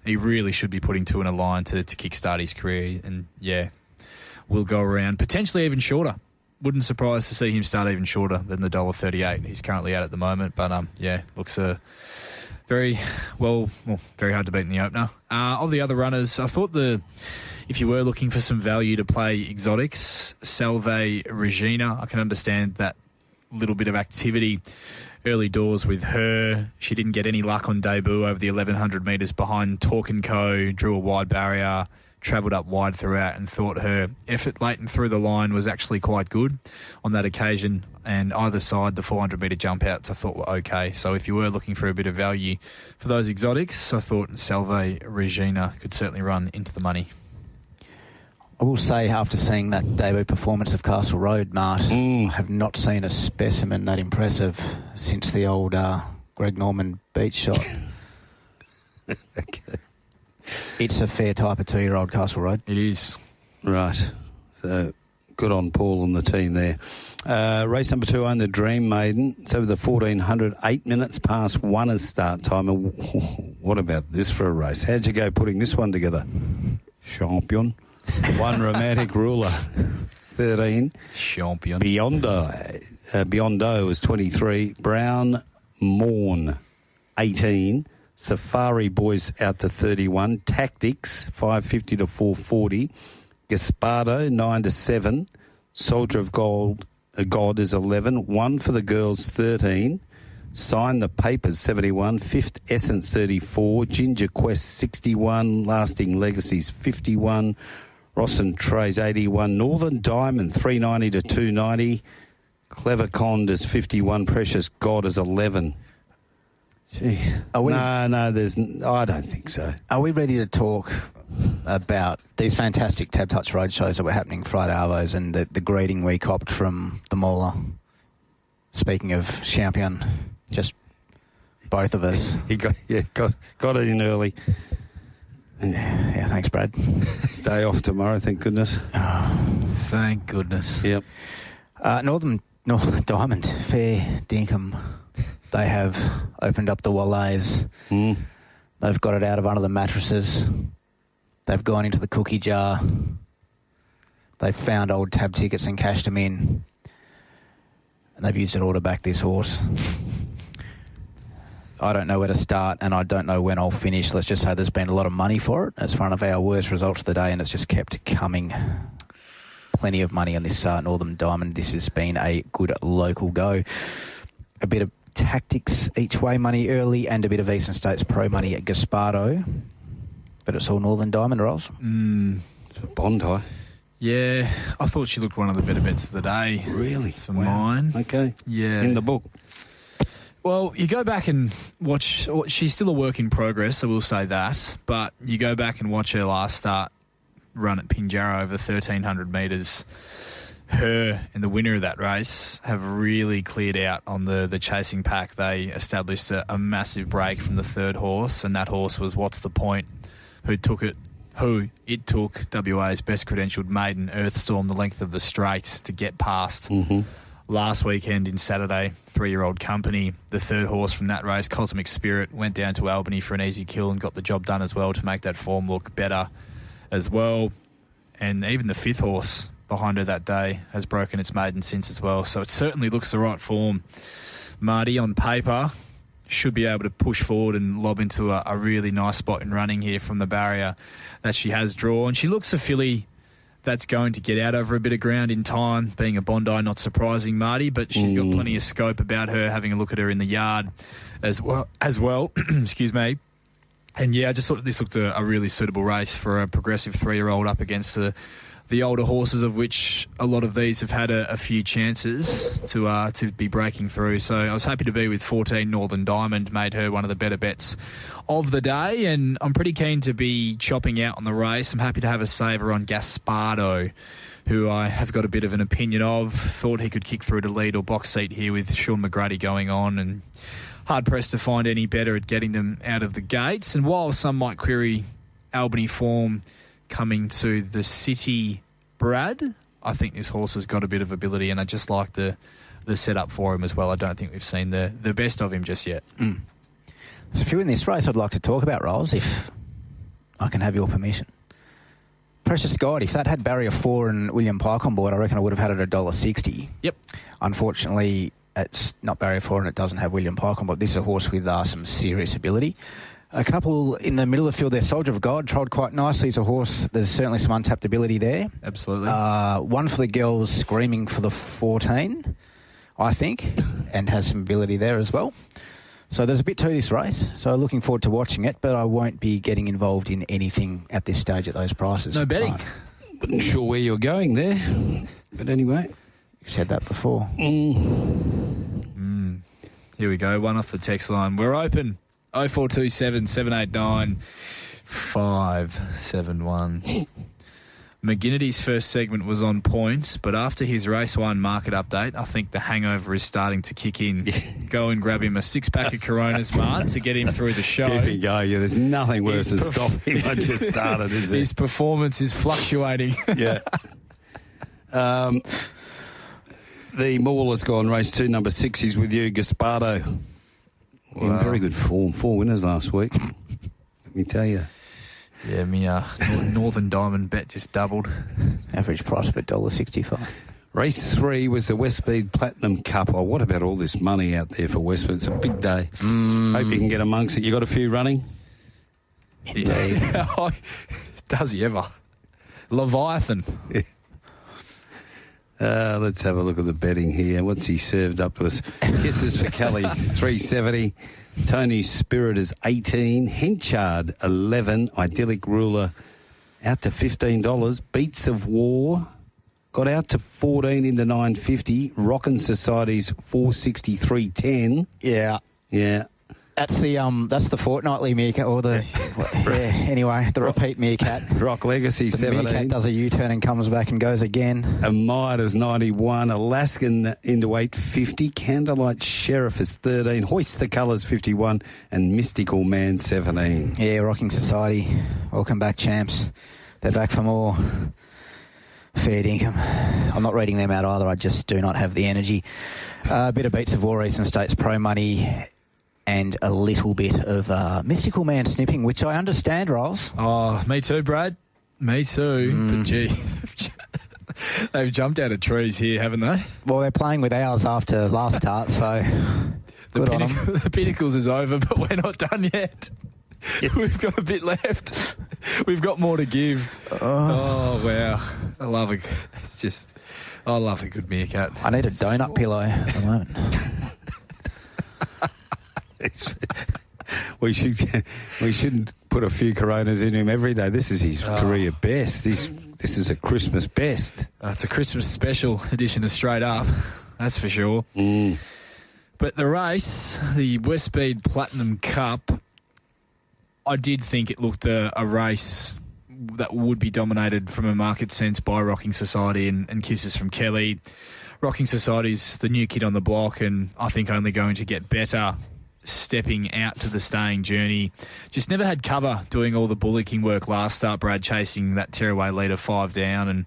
he really should be putting 2 in a line to kickstart his career. And, yeah, we'll go around potentially even shorter. Wouldn't surprise to see him start even shorter than the $1.38 he's currently at the moment. But, yeah, looks very hard to beat in the opener. Of the other runners, I thought if you were looking for some value to play exotics, Salve Regina, I can understand that little bit of activity early doors with her. She didn't get any luck on debut over the 1,100 metres behind Talk & Co, drew a wide barrier, travelled up wide throughout, and thought her effort late and through the line was actually quite good on that occasion. And either side, the 400-metre jump outs I thought were okay. So if you were looking for a bit of value for those exotics, I thought Salve Regina could certainly run into the money. I will say, after seeing that debut performance of Castle Road, Mart, I have not seen a specimen that impressive since the old Greg Norman beach shot. Okay. It's a fair type of 2-year-old Castle Road. It is. Right. So good on Paul and the team there. Race number 2, Own the Dream Maiden. It's over the 1,400, 8 minutes past 1 is start time. What about this for a race? How'd you go putting this one together? Champion. 1 Romantic Ruler. 13. Champion. Biondo was 23. Brown Morn, 18. Safari Boys out to 31. Tactics, 550 to 440. Gaspardo, 9 to 7. Soldier of God is 11. 1 for the girls, 13. Sign the Papers, 71. Fifth Essence, 34. Ginger Quest, 61. Lasting Legacies, 51. Ross and Trays, 81. Northern Diamond, 390 to 290. Clever Cond is 51. Precious God is 11. Gee. No, I don't think so. Are we ready to talk about these fantastic Tab Touch road shows that were happening Friday Arvos and the greeting we copped from the Mauler? Speaking of champion, just both of us. He got it in early. Yeah, thanks, Brad. Day off tomorrow, thank goodness. Oh, thank goodness. Yep. Northern Diamond, fair dinkum. They have opened up the wallets. They've got it out of under the mattresses. They've gone into the cookie jar. They've found old tab tickets and cashed them in. And they've used it all to back this horse. I don't know where to start and I don't know when I'll finish. Let's just say there's been a lot of money for it. It's one of our worst results of the day and it's just kept coming. Plenty of money on this Northern Diamond. This has been a good local go. A bit of tactics each way money early and a bit of Eastern States Pro money at Gaspardo. But it's all Northern Diamond rolls. It's a Bondi. Yeah, I thought she looked one of the better bets of the day. Really? For mine. Okay. Yeah. In the book. Well, you go back and watch. She's still a work in progress, I will say that. But you go back and watch her last start run at Pinjarra over 1,300 metres. Her and the winner of that race have really cleared out on the chasing pack. They established a massive break from the third horse, and that horse was What's the Point, who it took WA's best credentialed maiden, Earthstorm, the length of the straight to get past. Last weekend in Saturday, 3-year-old Company, the third horse from that race, Cosmic Spirit, went down to Albany for an easy kill and got the job done as well to make that form look better as well. And even the fifth horse behind her that day has broken its maiden since as well. So it certainly looks the right form. Marty, on paper, should be able to push forward and lob into a really nice spot in running here from the barrier that she has drawn. She looks a filly that's going to get out over a bit of ground in time. Being a Bondi, not surprising, Marty, but she's got plenty of scope about her, having a look at her in the yard as well. Excuse me. And yeah, I just thought this looked a really suitable race for a progressive 3-year-old up against the older horses, of which a lot of these have had a few chances to be breaking through. So I was happy to be with 14 Northern Diamond, made her one of the better bets of the day, and I'm pretty keen to be chopping out on the race. I'm happy to have a saver on Gaspardo, who I have got a bit of an opinion of. Thought he could kick through to lead or box seat here with Sean McGrady going on, and hard-pressed to find any better at getting them out of the gates. And while some might query Albany form coming to the city, Brad, I think this horse has got a bit of ability, and I just like the setup for him as well. I don't think we've seen the best of him just yet. There's a few in this race I'd like to talk about, Rolls, if I can have your permission. Precious God, if that had barrier 4 and William Pike on board, I reckon I would have had it at $1.60. Yep. Unfortunately, it's not barrier 4 and it doesn't have William Pike on board. This is a horse with some serious ability. A couple in the middle of the field there. Soldier of God trod quite nicely. He's a horse. There's certainly some untapped ability there. Absolutely. One for the girls screaming for the 14, I think, and has some ability there as well. So there's a bit to this race. So looking forward to watching it, but I won't be getting involved in anything at this stage at those prices. No betting. Wasn't sure where you're going there, but anyway. You've said that before. Here we go. One off the text line. We're open. 0427 789 571. McGinnity's first segment was on point, but after his race 1 market update, I think the hangover is starting to kick in. Go and grab him a 6-pack of Coronas, Mart, to get him through the show. Keep him going. Yeah, there's nothing worse than stopping. I just started, is there? His performance is fluctuating. Yeah. The Maul has gone race 2, number 6. He's with you, Gaspardo. Wow. In very good form. 4 winners last week. Let me tell you. Yeah, me Northern Diamond bet just doubled. Average price of $1.65. Race 3 was the Westmead Platinum Cup. Oh, what about all this money out there for Westmead? It's a big day. Hope you can get amongst it. You got a few running? Indeed. Does he ever? Leviathan. Yeah. Let's have a look at the betting here. What's he served up to us? Kisses for Kelly, 370. Tony's Spirit is 18. Henchard, 11. Idyllic Ruler out to $15. Beats of War got out to 14 into 950. Rockin' Society's 463.10. Yeah. Yeah. That's the fortnightly meerkat, or the anyway, the repeat meerkat. Rock Legacy, The 17. meerkat does a U-turn and comes back and goes again. Amida's 91. Alaskan into 850. Candlelight Sheriff is 13. Hoist the Colours 51. And Mystical Man 17. Yeah, Rocking Society. Welcome back, champs. They're back for more. Fair dinkum. I'm not reading them out either. I just do not have the energy. A bit of Beats of War, Eastern States Pro Money, and a little bit of Mystical Man snipping, which I understand, Rolls. Oh, me too, Brad. Me too. But gee, they've jumped out of trees here, haven't they? Well, they're playing with ours after last start, so good on them. The Pinnacles is over, but we're not done yet. Yes. We've got a bit left. We've got more to give. Oh wow. I love a good meerkat. I need a donut pillow at the moment. We shouldn't put a few Coronas in him every day. This is his career best. This is a Christmas best. It's a Christmas special edition of Straight Up, that's for sure. But the race, the Westmead Platinum Cup, I did think it looked a race that would be dominated from a market sense by Rocking Society and Kisses from Kelly. Rocking Society's the new kid on the block, and I think only going to get better stepping out to the staying journey. Just never had cover doing all the bullocking work last start, Brad, chasing that tearaway leader 5 down, and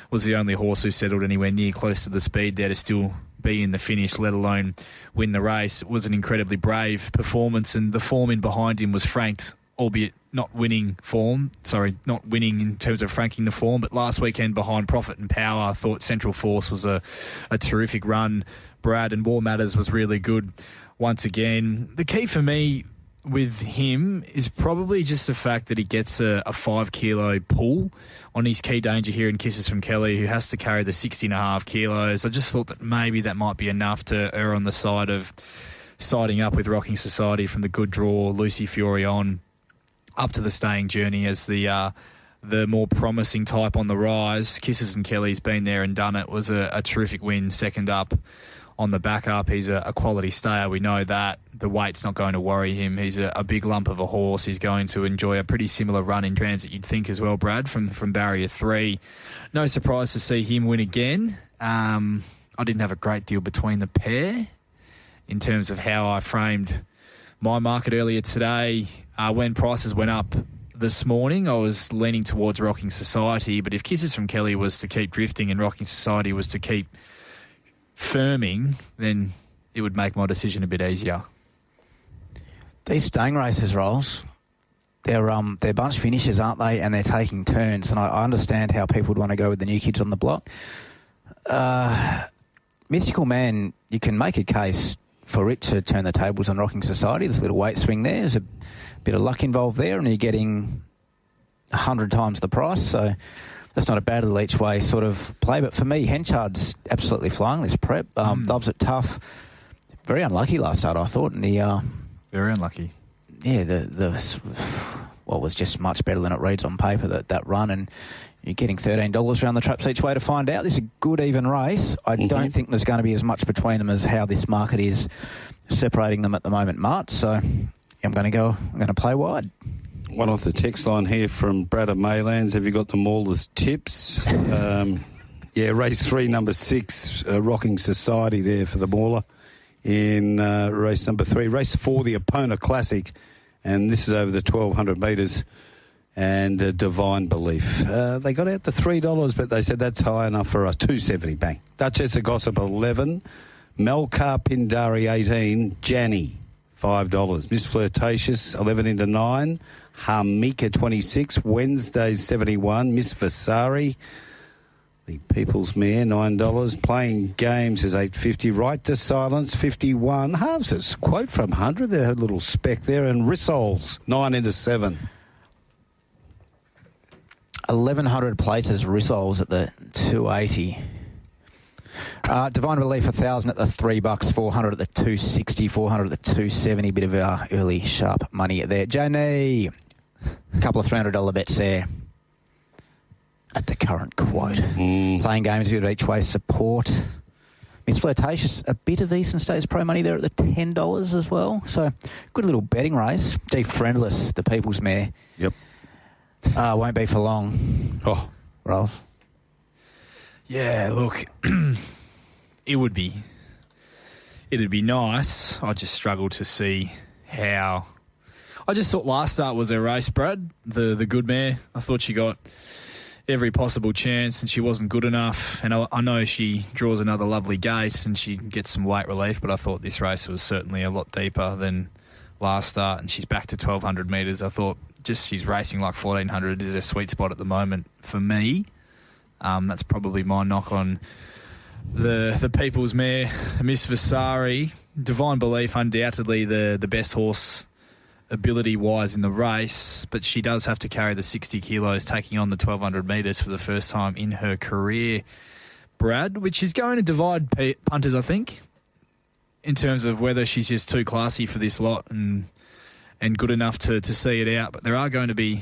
was the only horse who settled anywhere near close to the speed there to still be in the finish, let alone win the race. It was an incredibly brave performance, and the form in behind him was franked, albeit not winning in terms of franking the form, but last weekend behind Profit and Power, I thought Central Force was a terrific run, Brad, and War Matters was really good. once again. The key for me with him is probably just the fact that he gets a 5 kilo pull on his key danger here in Kisses from Kelly, who has to carry the 60.5 kilos. I just thought that maybe that might be enough to err on the side of siding up with Rocking Society from the good draw, Lucy Fiore on up to the staying journey as the more promising type on the rise. Kisses and Kelly's been there and done it. Was a terrific win, second up on the back up. He's a quality stayer. We know that. The weight's not going to worry him. He's a big lump of a horse. He's going to enjoy a pretty similar run in transit, you'd think as well, Brad, from barrier 3. No surprise to see him win again. I didn't have a great deal between the pair in terms of how I framed my market earlier today. When prices went up this morning, I was leaning towards Rocking Society, but if Kisses from Kelly was to keep drifting and Rocking Society was to keep firming, then it would make my decision a bit easier. These staying races, Rolls, they're bunch finishes, aren't they? And they're taking turns, and I understand how people would want to go with the new kids on the block. Mystical Man, you can make a case for it to turn the tables on Rocking Society. There's a little weight swing there. There's a bit of luck involved there, and you're getting 100 times the price, so that's not a bad little each way sort of play. But for me, Henchard's absolutely flying this prep. Loves it tough. Very unlucky last start, I thought. And the very unlucky. Yeah, the was just much better than it reads on paper, that run. And you're getting $13 around the traps each way to find out. This is a good even race. I don't think there's going to be as much between them as how this market is separating them at the moment, Mart. So I'm going to play wide. One off the text line here from Brad of Maylands. Have you got them all as tips? Race 3, number 6, Rocking Society there for the Mauler in race number 3. Race 4, the Epona Classic, and this is over the 1,200 metres, and Divine Belief. They got out to $3, but they said that's high enough for us. $2.70, bang. Duchess of Gossip, 11. Melcar Pindari, 18. Janny, $5. Miss Flirtatious, 11 into 9. Harmika, 26. Wednesday's 71. Miss Vasari, the People's Mare, $9. Playing Games is $8.50. Right to Silence, 51. Halves a quote from 100. They had a little spec there. And Rissoles, 9 into 7. 1,100 places Rissoles at the 280. Divine Belief 1,000 at the $3, 400 at the 260, 400 at the 270. Bit of our early sharp money there. Janie, a couple of $300 bets there at the current quote. Playing Games with each way support. Miss Flirtatious, a bit of Eastern States Pro money there at the $10 as well. So good little betting race. Deep Friendless, the People's Mare. Yep. Won't be for long. Oh, Rolf. Yeah, look, it'd be nice. I just struggle to see how. I just thought last start was her race, Brad, the good mare. I thought she got every possible chance and she wasn't good enough. And I know she draws another lovely gate and she gets some weight relief, but I thought this race was certainly a lot deeper than last start, and she's back to 1,200 metres. I thought just she's racing like 1,400 is her sweet spot at the moment for me. That's probably my knock on the People's Mare. Miss Vasari, Divine Belief, undoubtedly the best horse ability-wise in the race, but she does have to carry the 60 kilos, taking on the 1,200 metres for the first time in her career, Brad, which is going to divide punters, I think, in terms of whether she's just too classy for this lot and good enough to see it out. But there are going to be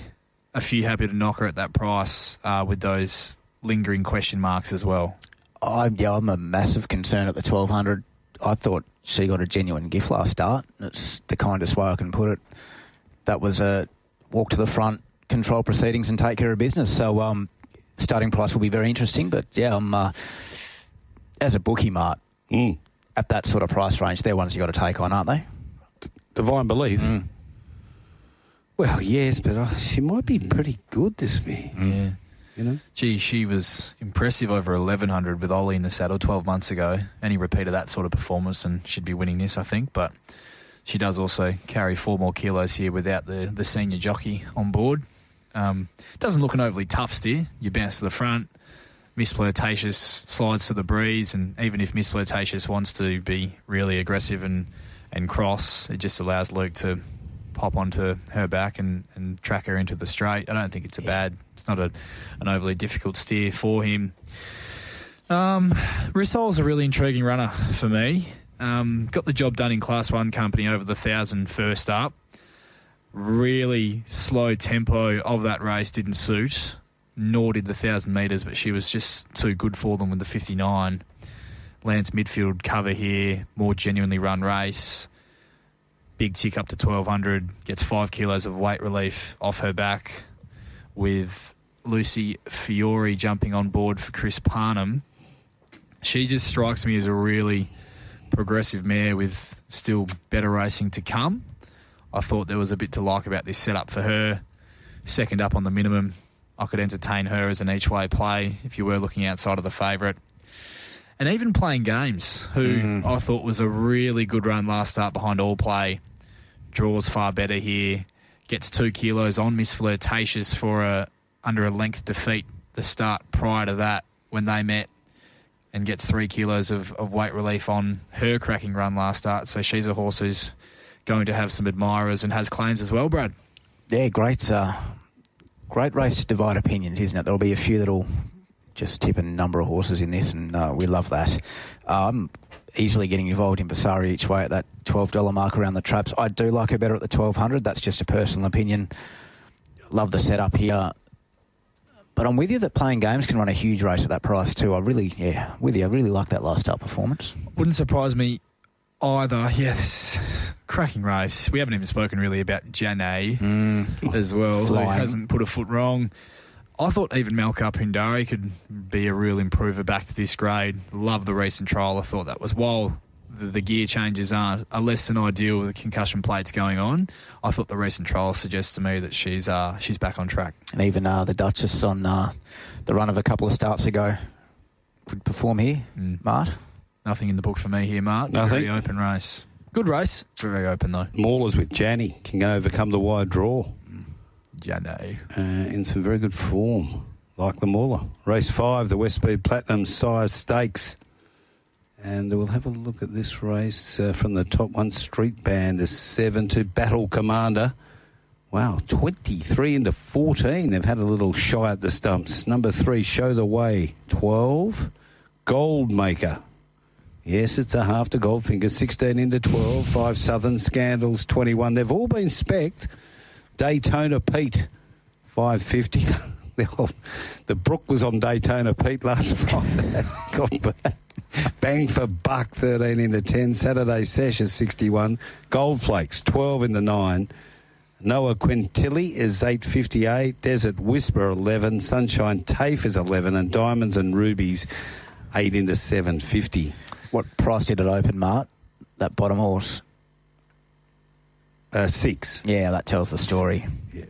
a few happy to knock her at that price with those lingering question marks as well. I'm a massive concern at the 1,200. I thought she got a genuine gift last start. It's the kindest way I can put it. That was a walk to the front, control proceedings and take care of business. So starting price will be very interesting. But yeah, I'm as a bookie, Mart, at that sort of price range, they're ones you got to take on, aren't they? Divine Belief. Well, yes, but she might be pretty good this mare. Yeah. You know? Gee, she was impressive over 1,100 with Ollie in the saddle 12 months ago. Any repeat of that sort of performance and she'd be winning this, I think. But she does also carry 4 more kilos here without the senior jockey on board. Doesn't look an overly tough steer. You bounce to the front. Miss Flirtatious slides to the breeze, and even if Miss Flirtatious wants to be really aggressive and and cross. It just allows Luke to pop onto her back and track her into the straight. I don't think it's it's not an overly difficult steer for him. Rissol's a really intriguing runner for me. Got the job done in Class 1 company over the 1,000 first up. Really slow tempo of that race didn't suit, nor did the 1,000 metres, but she was just too good for them with the 59. Lands midfield cover here, more genuinely run race. Big tick up to 1,200, gets 5 kilos of weight relief off her back with Lucy Fiore jumping on board for Chris Parnham. She just strikes me as a really progressive mare with still better racing to come. I thought there was a bit to like about this setup for her. Second up on the minimum, I could entertain her as an each-way play if you were looking outside of the favourite. And even Playing Games, who I thought was a really good run last start behind All Play, draws far better here, gets 2 kilos on Miss Flirtatious for under a length defeat the start prior to that when they met, and gets 3 kilos of weight relief on her cracking run last start. So she's a horse who's going to have some admirers and has claims as well, Brad. Yeah, great race to divide opinions, isn't it? There'll be a few that'll just tip a number of horses in this, and we love that. I'm easily getting involved in Vasari each way at that $12 mark around the traps. I do like her better at the 1,200. That's just a personal opinion. Love the setup here. But I'm with you that Playing Games can run a huge race at that price too. I really like that last start performance. Wouldn't surprise me either. Yeah, this cracking race. We haven't even spoken really about Janae as well, who hasn't put a foot wrong. I thought even Malka Pindari could be a real improver back to this grade. Love the recent trial. I thought that was, while the gear changes are less than ideal with the concussion plates going on, I thought the recent trial suggests to me that she's back on track. And even the Duchess on the run of a couple of starts ago could perform here. Mart? Nothing in the book for me here, Mart. Nothing. Very open race. Good race. Very open, though. Maulers with Janny can overcome the wide draw. Janny. In some very good form, like the Mauler. Race 5, the Westmead Platinum Sire Stakes. And we'll have a look at this race from the top one. Street Band is 7 to Battle Commander. Wow, 23 into 14. They've had a little shy at the stumps. Number 3, Show the Way, 12. Gold Maker. Yes, it's a half to Goldfinger, 16 into 12. 5 Southern Scandals, 21. They've all been specced. Daytona Pete, 550. The Brook was on Daytona Pete last Friday. God, bang for buck, 13 into 10. Saturday Session, 61. Goldflakes, 12 into 9. Noah Quintilli is 8.58. Desert Whisper, 11. Sunshine Tafe is 11. And Diamonds and Rubies, 8 into 7.50. What price did it open, Mart? That bottom horse? 6. Yeah, that tells the story. Yeah.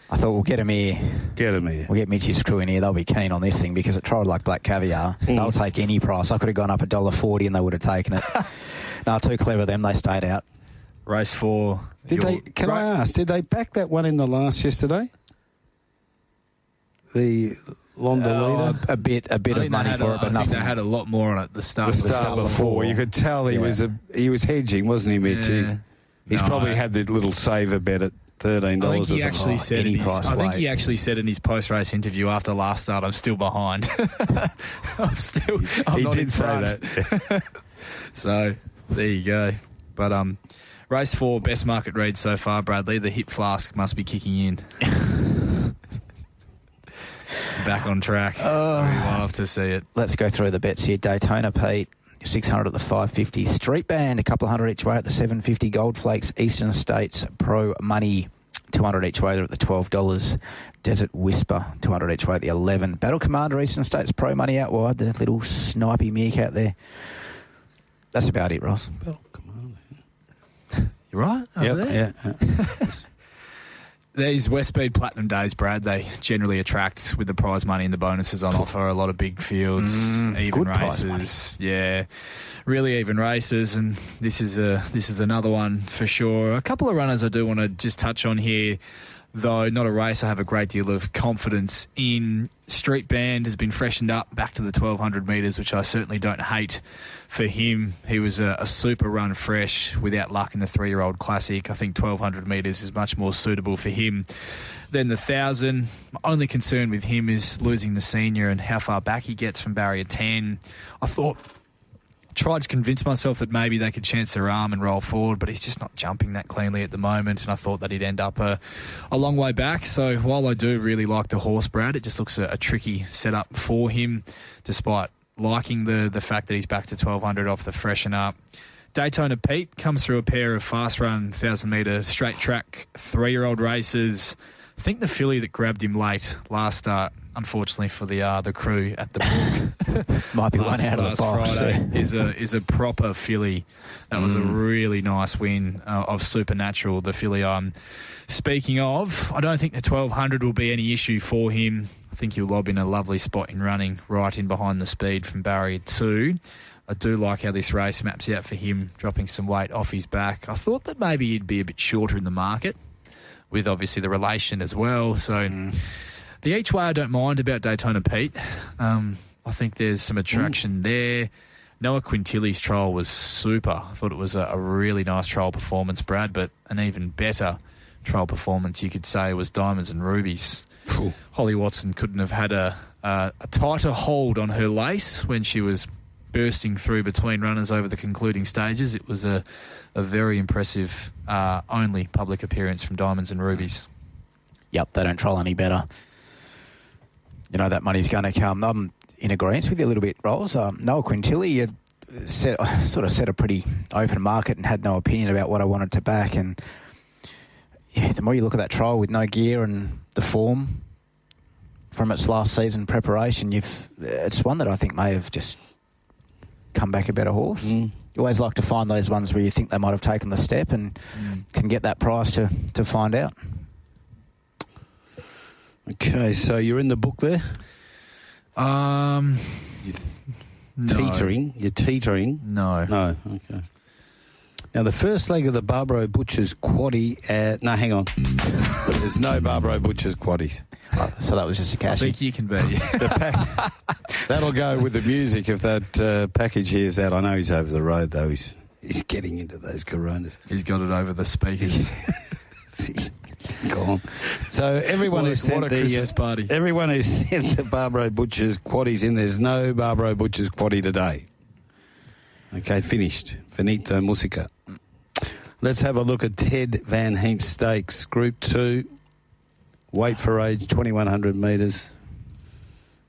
I thought we'll get him here. We'll get Mitch's crew in here. They'll be keen on this thing because it tried like Black Caviar. They'll take any price. I could have gone up $1.40 and they would have taken it. No, too clever them. They stayed out. Race 4. Can I ask, did they back that one in the last yesterday? The Londa leader? A bit of money for it, but I nothing. think they had a lot more on it at the start. The start before. You could tell he was hedging, wasn't he, Mitch? Yeah. He's probably had the little saver bet at $13. I think he actually said he actually said in his post-race interview after last start, I'm still behind. I'm he not did in say front. that. So there you go. But race 4, best market read so far, Bradley. The hip flask must be kicking in. Back on track. We love to see it. Let's go through the bets here. Daytona Pete, 600 at the 550. Street Band, a couple of hundred each way at the 750. Gold Flakes, Eastern States Pro Money, 200 each way. They're at the $12. Desert Whisper, 200 each way at the 11. Battle Commander, Eastern States Pro Money out wide. The little snipey meerkat there. That's about it, Ross. Battle Commander. You right? Yeah. These Westmead Platinum days, Brad, they generally attract, with the prize money and the bonuses on offer, a lot of big fields, even races. Yeah, really even races, and this is another one for sure. A couple of runners I do want to just touch on here, though not a race I have a great deal of confidence in. Street Band has been freshened up back to the 1,200 metres, which I certainly don't hate for him. He was a super run fresh without luck in the 3-year-old Classic. I think 1,200 metres is much more suitable for him than the 1,000. My only concern with him is losing the senior and how far back he gets from barrier 10. Tried to convince myself that maybe they could chance their arm and roll forward, but he's just not jumping that cleanly at the moment, and I thought that he'd end up a long way back. So while I do really like the horse, Brad, it just looks a tricky setup for him, despite liking the fact that he's back to 1,200 off the freshen up. Daytona Pete comes through a pair of fast-run 1,000-metre straight-track 3-year-old races. I think the filly that grabbed him late last start, unfortunately for the crew at the book, might be one out of the box. Friday, is a proper filly. That was a really nice win of Supernatural, the filly I'm speaking of. I don't think the 1,200 will be any issue for him. I think he'll lob in a lovely spot in running, right in behind the speed from barrier 2. I do like how this race maps out for him, dropping some weight off his back. I thought that maybe he'd be a bit shorter in the market, with obviously the relation as well. So the each way I don't mind about Daytona Pete. I think there's some attraction there. Noah Quintilli's trial was super. I thought it was a really nice trial performance, Brad, but an even better trial performance, you could say, was Diamonds and Rubies. Cool. Holly Watson couldn't have had a tighter hold on her lace when she was bursting through between runners over the concluding stages. It was a very impressive only public appearance from Diamonds and Rubies. Yep, they don't trial any better. You know that money's going to come. I'm in agreement with you a little bit, Rolls. Noah Quintilli sort of set a pretty open market and had no opinion about what I wanted to back. And yeah, the more you look at that trial with no gear and the form from its last season preparation, it's one that I think may have just come back a better horse. You always like to find those ones where you think they might have taken the step and can get that price to find out. Okay, so you're in the book there? Teetering? You're teetering? No. No, okay. Now, the first leg of the Barbaro Butchers quaddie... no, hang on. There's no Barbaro Butchers quaddies. So that was just a cash. I think you can be. That'll go with the music if that package hears that. I know he's over the road, though. He's getting into those Coronas. He's got it over the speakers. Go on. So everyone who sent the Christmas party. Everyone who sent the Barbaro Butchers quaddies in, there's no Barbaro Butchers quaddie today. Okay, finished. Finito musica. Let's have a look at Ted Van Heemst Stakes, Group 2. Weight for age, 2,100 metres.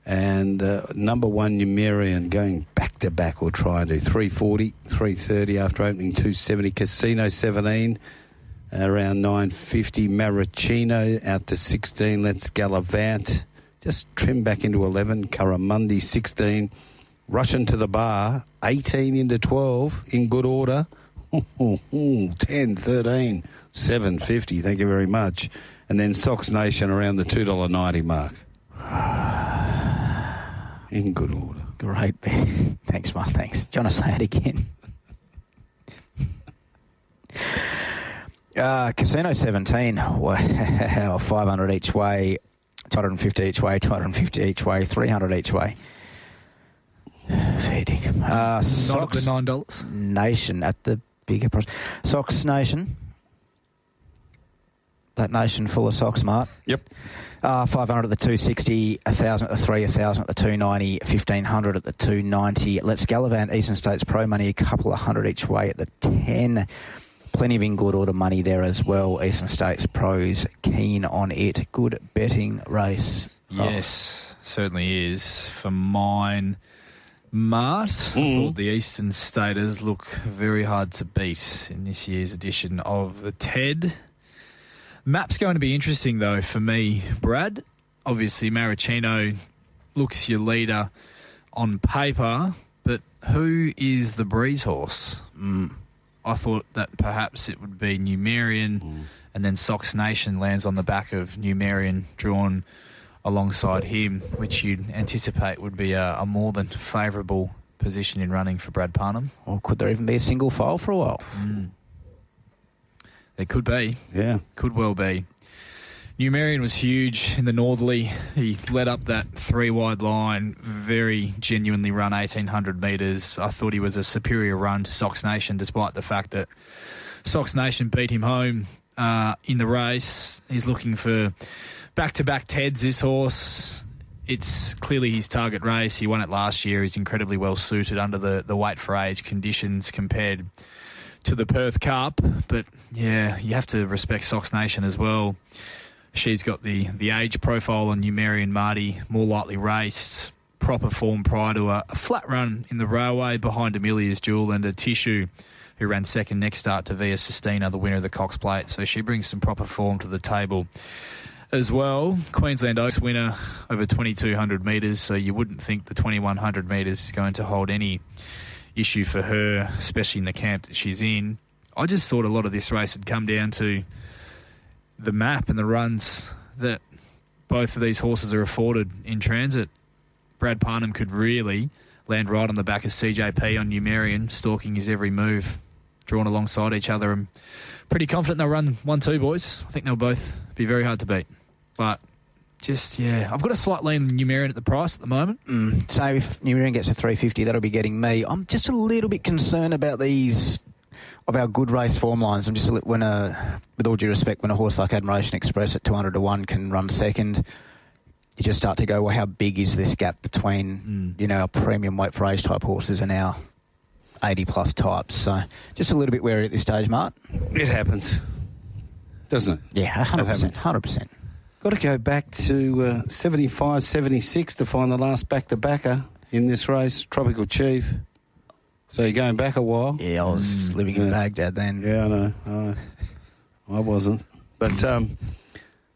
And number 1, Numerian, going back-to-back or trying to. 340, 330 after opening 270. Casino 17, around 950. Maricino out to 16. Let's Gallivant. Just trim back into 11. Curramundi 16. Russian to the bar, 18 into 12, in good order. 10, 13, 750, thank you very much. And then Sox Nation around the $2.90 mark. In good order. Great. Thanks, Mark. Thanks. Do you want to say it again? Casino 17. Wow. 500 each way, 250 each way, 250 each way, 300 each way. Fair dinkum. Not at the $9. Nation at the bigger price. Sox Nation. That nation full of socks, Mark. Yep. 500 at the 260, 1,000 at the 3, 1,000 at the 290, 1,500 at the 290. Let's Gallivant Eastern States Pro money, a couple of hundred each way at the 10. Plenty of in good order money there as well. Eastern States Pros keen on it. Good betting race. Yes, certainly is. For mine, Mart, I thought the Eastern Staters look very hard to beat in this year's edition of the TED. Map's going to be interesting, though, for me, Brad. Obviously, Maricino looks your leader on paper, but who is the breeze horse? I thought that perhaps it would be Numerian, and then Sox Nation lands on the back of Numerian, drawn alongside him, which you'd anticipate would be a more than favourable position in running for Brad Parnham. Or could there even be a single file for a while? There could be. Yeah. Could well be. Numerian was huge in the Northerly. He led up that 3-wide line, very genuinely run 1,800 metres. I thought he was a superior run to Sox Nation, despite the fact that Sox Nation beat him home in the race. He's looking for back-to-back Teds, this horse. It's clearly his target race. He won it last year. He's incredibly well suited under the weight for age conditions compared to the Perth Cup. But, yeah, you have to respect Sox Nation as well. She's got the age profile on Numerian Marty, more lightly raced, proper form prior to a flat run in the railway behind Amelia's Jewel and a Tissue, who ran second next start to Via Sistina, the winner of the Cox Plate. So she brings some proper form to the table as well. Queensland Oaks winner over 2,200 metres, so you wouldn't think the 2,100 metres is going to hold any issue for her, especially in the camp that she's in. I just thought a lot of this race had come down to the map and the runs that both of these horses are afforded in transit. Brad Parnham could really land right on the back of CJP on Numerian, stalking his every move, drawn alongside each other. I'm pretty confident they'll run 1-2, boys. I think they'll both be very hard to beat. But just, yeah, I've got a slight lean on Numerian at the price at the moment. So if Numerian gets a 350, that'll be getting me. I'm just a little bit concerned about these of our good race form lines. I'm just with all due respect, when a horse like Admiration Express at 200 to 1 can run second, you just start to go, well, how big is this gap between our premium weight for age type horses and our 80 plus types? So just a little bit wary at this stage, Mart. It happens, doesn't it? Yeah, 100%. Got to go back to 75, 76 to find the last back-to-backer in this race, Tropical Chief. So you're going back a while? Yeah, I was living in Baghdad then. Yeah, I know. I wasn't. But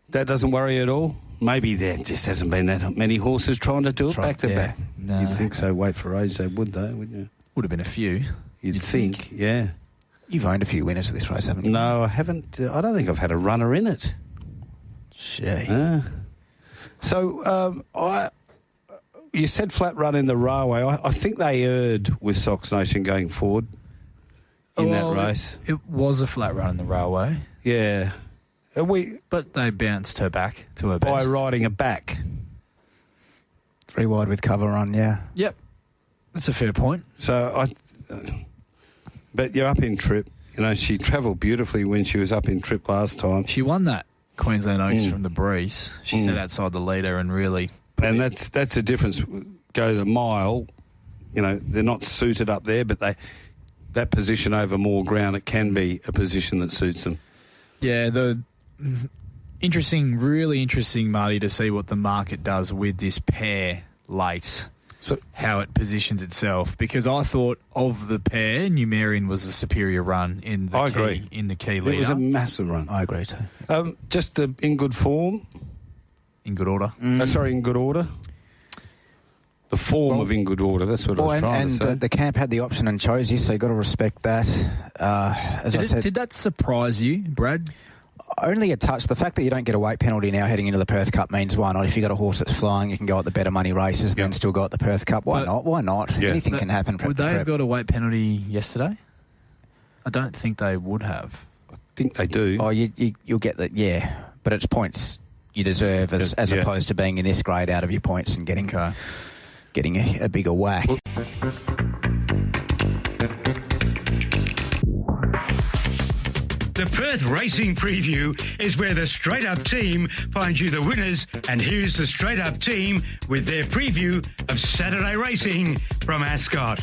that doesn't worry you at all? Maybe there just hasn't been that many horses trying to do it back-to-back. No. You'd think so. Wait for age, they would, though, wouldn't you? Would have been a few. You'd think, yeah. You've owned a few winners of this race, haven't you? No, I haven't. I don't think I've had a runner in it. Gee. So you said flat run in the railway. I think they erred with Sox Nation going forward in that race. It was a flat run in the railway. Yeah. But they bounced her back to her best. By riding her back. 3 wide with cover on, yeah. Yep. That's a fair point. So but you're up in Trip. You know, she travelled beautifully when she was up in Trip last time. She won that Queensland Oaks from the breeze. She sat outside the leader and really... And that's the difference. Go the mile, you know, they're not suited up there, but that position over more ground, it can be a position that suits them. Yeah, really interesting, Marty, to see what the market does with this pair late. So how it positions itself, because I thought of the pair, Numerian was a superior run in the key leader. It was a massive run. I agree too. Just in good form. In good order. In good order. The form of in good order. That's what I was trying to say. And the camp had the option and chose this, so you've got to respect that. Did that surprise you, Brad? Only a touch. The fact that you don't get a weight penalty now heading into the Perth Cup means why not? If you've got a horse that's flying, you can go at the better money races and then still go at the Perth Cup. Why not? Yeah. Anything can happen. Would they have got a weight penalty yesterday? I don't think they would have. I think they do. Oh, you'll get that, yeah. But it's points you deserve as opposed to being in this grade out of your points and getting a bigger whack. The Perth Racing Preview is where the Straight Up team finds you the winners, and here's the Straight Up team with their preview of Saturday racing from Ascot.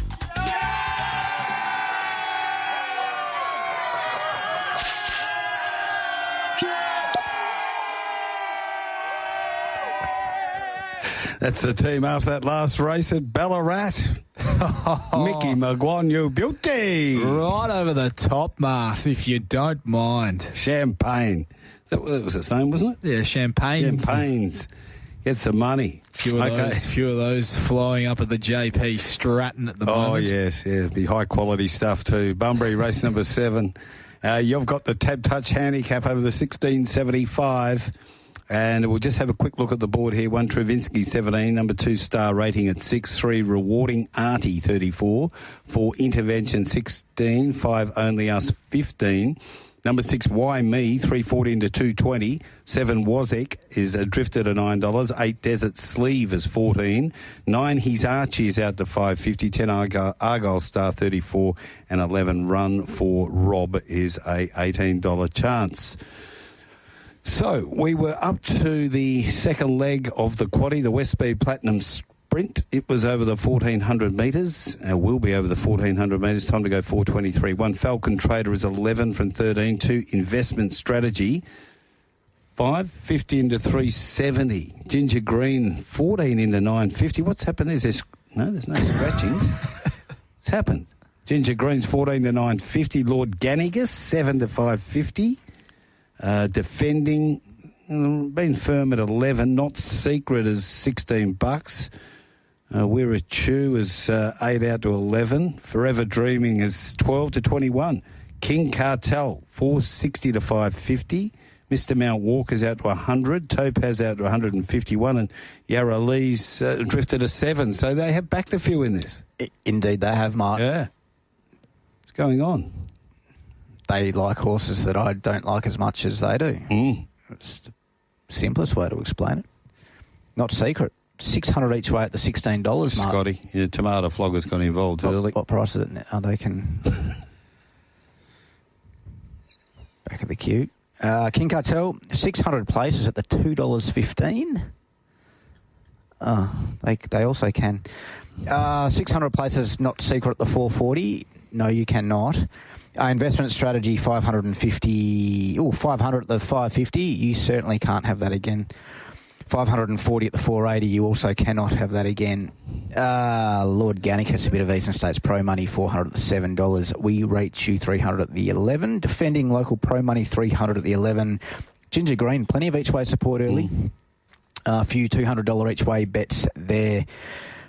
That's the team after that last race at Ballarat. Mickey McGuane, you beauty. Right over the top, Mart, if you don't mind. Champagne. That was the same, wasn't it? Yeah, Champagnes. Get some money. Few of those flying up at the JP Stratton at the moment. Oh, yes. It'd be high-quality stuff too. Bunbury, race number 7. You've got the Tab Touch handicap over the 1675. And we'll just have a quick look at the board here. 1 Travinsky 17, number 2 Star Rating at 6, 3 Rewarding Artie 34, 4 Intervention 16, 5 Only Us 15, Number 6, Why Me, 314 to 220. 7, Wazek is drifted at $9. 8, Desert Sleeve is 14. 9, His Archie is out to 550. 10, Argyle Star 34. And 11, Run for Rob is a $18 chance. So we were up to the second leg of the quaddie, the West Speed Platinum Sprint. It was over the 1,400 metres. Will be over the 1,400 metres. Time to go 4:23. 1, Falcon Trader is 11 from 13. 2, Investment Strategy, 5.50 into 3.70. Ginger Green, 14 into 9.50. What's happened? There's no scratchings. What's happened? Ginger Green's 14 to 9.50. Lord Gannigas, 7 to 5.50. Defending, been firm at 11. Not Secret is $16. We're Chew is 8 out to 11. Forever Dreaming is 12 to 21. King Cartel, 460 to 550. Mr. Mount Walker's out to 100. Topaz out to 151. And Yarra Lee's drifted to 7. So they have backed a few in this. Indeed, they have, Mark. Yeah. What's going on? They like horses that I don't like as much as they do. It's the simplest way to explain it. Not Secret. 600 each way at the $16, Mark. Scotty, your tomato flogger's got involved early. What price is it now? They can... Back of the queue. King Cartel, 600 places at the $2.15. They also can. 600 places, Not Secret at the $4.40. No, you cannot. Investment Strategy, 550. 500 at the $5.50. You certainly can't have that again. 540 at the $4.80. You also cannot have that again. Lord Gannicus, a bit of Eastern States Pro Money, 400 at the $7. We rate you 300 at the 11. Defending Local Pro Money, 300 at the 11. Ginger Green, plenty of each way support early. A few $200 each way bets there.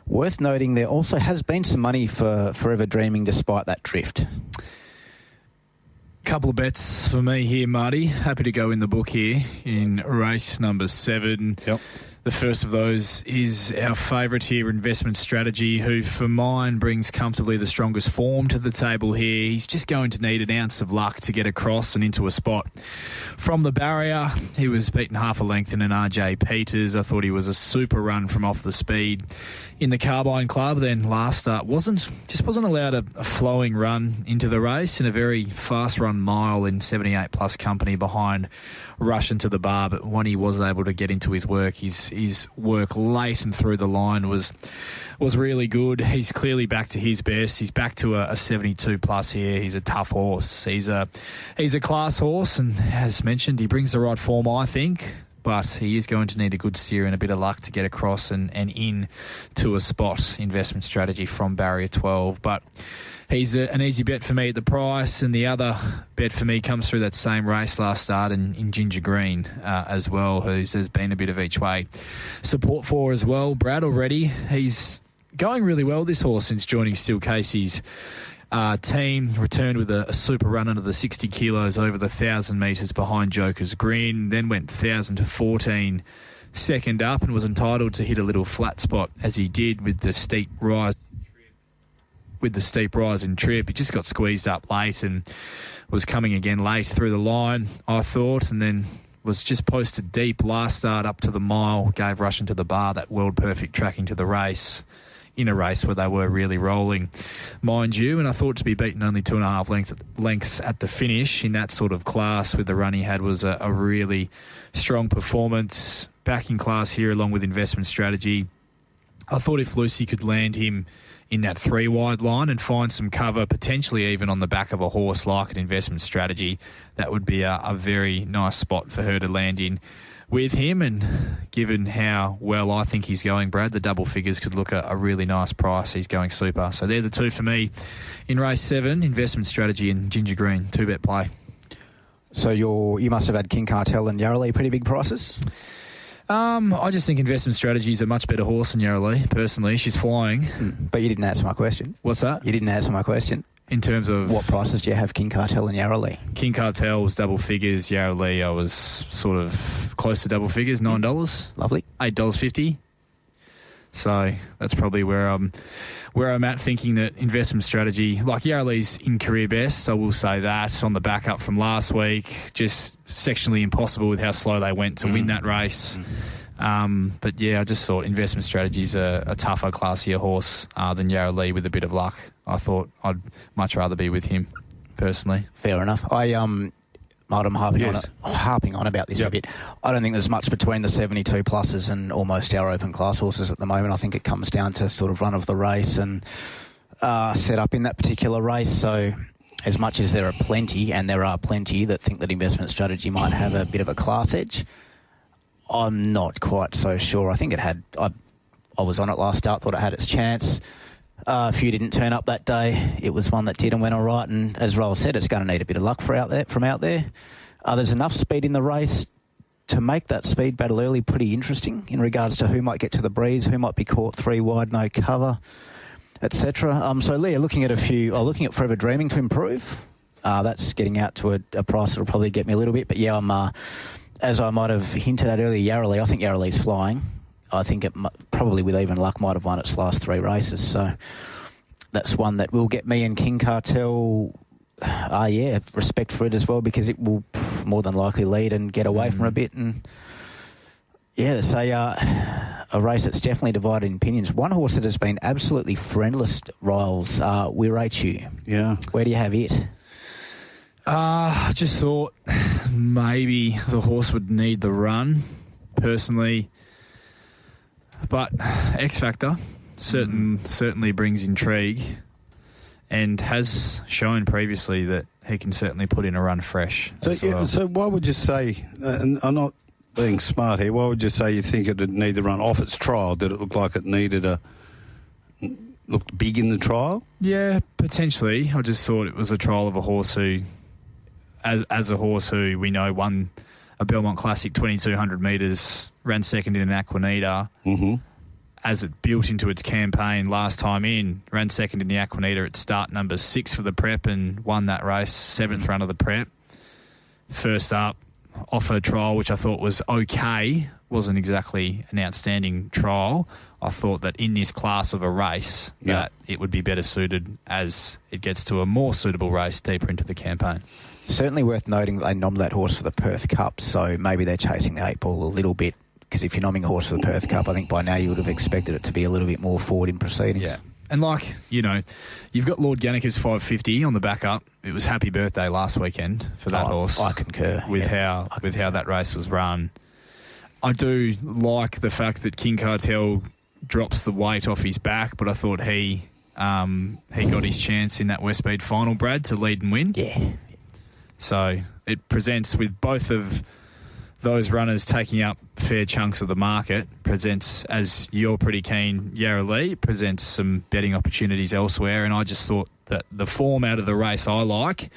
Worth noting, there also has been some money for Forever Dreaming despite that drift. Couple of bets for me here, Marty. Happy to go in the book here in race number 7. Yep. The first of those is our favourite here, Investment Strategy, who for mine brings comfortably the strongest form to the table here. He's just going to need an ounce of luck to get across and into a spot. From the barrier, he was beaten half a length in an RJ Peters. I thought he was a super run from off the speed in the Carbine Club. Then last start wasn't allowed a flowing run into the race in a very fast run mile in 78 plus company behind Russian to the Bar. But when he was able to get into his work, his work late and through the line was really good. He's clearly back to his best. He's back to a 72 plus here. He's a tough horse. He's a class horse, and as mentioned, he brings the right form, I think. But he is going to need a good steer and a bit of luck to get across and in to a spot. Investment Strategy from barrier 12. But he's an easy bet for me at the price. And the other bet for me comes through that same race last start in Ginger Green as well, there's been a bit of each way support for as well. Brad already, he's going really well, this horse, since joining Still Casey's team. Returned with a super run under the 60 kilos over the 1,000 metres behind Joker's Grin. Then went 1,000 to 14 second up and was entitled to hit a little flat spot as he did with the steep rise. With the steep rise in trip, he just got squeezed up late and was coming again late through the line, I thought, and then was just posted deep last start up to the mile, gave Russian to the Bar that world perfect tracking to the race. In a race where they were really rolling, mind you, and I thought to be beaten only 2.5 lengths at the finish in that sort of class with the run he had was a really strong performance. Back in class here along with Investment Strategy. I thought if Lucy could land him in that 3 wide line and find some cover, potentially even on the back of a horse like an Investment Strategy, that would be a very nice spot for her to land in with him. And given how well I think he's going, Brad, the double figures could look a really nice price. He's going super. So they're the two for me in race 7, Investment Strategy and Ginger Green, 2-bet play. So you must have had King Cartel and Yarra Lee pretty big prices? I just think Investment Strategy is a much better horse than Yarra Lee, personally. She's flying. But you didn't answer my question. What's that? You didn't answer my question. In terms of... What prices do you have King Cartel and Yarra Lee? King Cartel was double figures. Yarra Lee, I was sort of close to double figures, $9. Lovely. $8.50. So that's probably where I'm at, thinking that investment strategy, like Yarralee's in career best, I will say that, on the backup from last week, just sectionally impossible with how slow they went to win that race. But yeah, I just thought investment strategy's a tougher, classier horse than Yarralee with a bit of luck. I thought I'd much rather be with him, personally. Fair enough. I'm harping on about this a bit. I don't think there's much between the 72 pluses and almost our open class horses at the moment. I think it comes down to sort of run of the race and set up in that particular race. So as much as there are plenty, and there are plenty that think that investment strategy might have a bit of a class edge, I'm not quite so sure. I think it had... I was on it last start, thought it had its chance. A few didn't turn up that day. It was one that did and went all right. And as Roll said, it's going to need a bit of luck from out there. There's enough speed in the race to make that speed battle early pretty interesting in regards to who might get to the breeze, who might be caught 3 wide, no cover, etc. So, Leah, looking at Forever Dreaming to improve. That's getting out to a price that'll probably get me a little bit. But yeah, I'm as I might have hinted at earlier, Yarralee. I think Yarralee's flying. I think it probably, with even luck, might have won its last 3 races. So that's one that will get me and King Cartel, respect for it as well, because it will more than likely lead and get away from a bit. And yeah, it's a race that's definitely divided in opinions. One horse that has been absolutely friendless, Riles, We Rate You. Yeah. Where do you have it? I just thought maybe the horse would need the run, personally. But X Factor certainly brings intrigue, and has shown previously that he can certainly put in a run fresh. So why would you say, and I'm not being smart here, why would you say you think it would need the run off its trial? Did it look like it looked big in the trial? Yeah, potentially. I just thought it was a trial of a horse who, as a horse who we know won a Belmont Classic 2,200 metres, ran second in an Aquineata. Mm-hmm. As it built into its campaign last time in, ran second in the Aquineata at start number 6 for the prep and won that race, 7th run of the prep. First up, off her trial, which I thought was okay, wasn't exactly an outstanding trial. I thought that in this class of a race, that it would be better suited as it gets to a more suitable race deeper into the campaign. Certainly worth noting that they nommed that horse for the Perth Cup, so maybe they're chasing the 8 ball a little bit, because if you're nomming a horse for the Perth Cup, I think by now you would have expected it to be a little bit more forward in proceedings. Yeah. And you've got Lord Gannica's 550 on the backup. It was happy birthday last weekend for that horse. I concur. With how that race was run. I do like the fact that King Cartel drops the weight off his back, but I thought he got his chance in that Westmead final, Brad, to lead and win. Yeah. So it presents, with both of those runners taking up fair chunks of the market, presents, as you're pretty keen, Yarralee, presents some betting opportunities elsewhere. And I just thought that the form out of the race I like,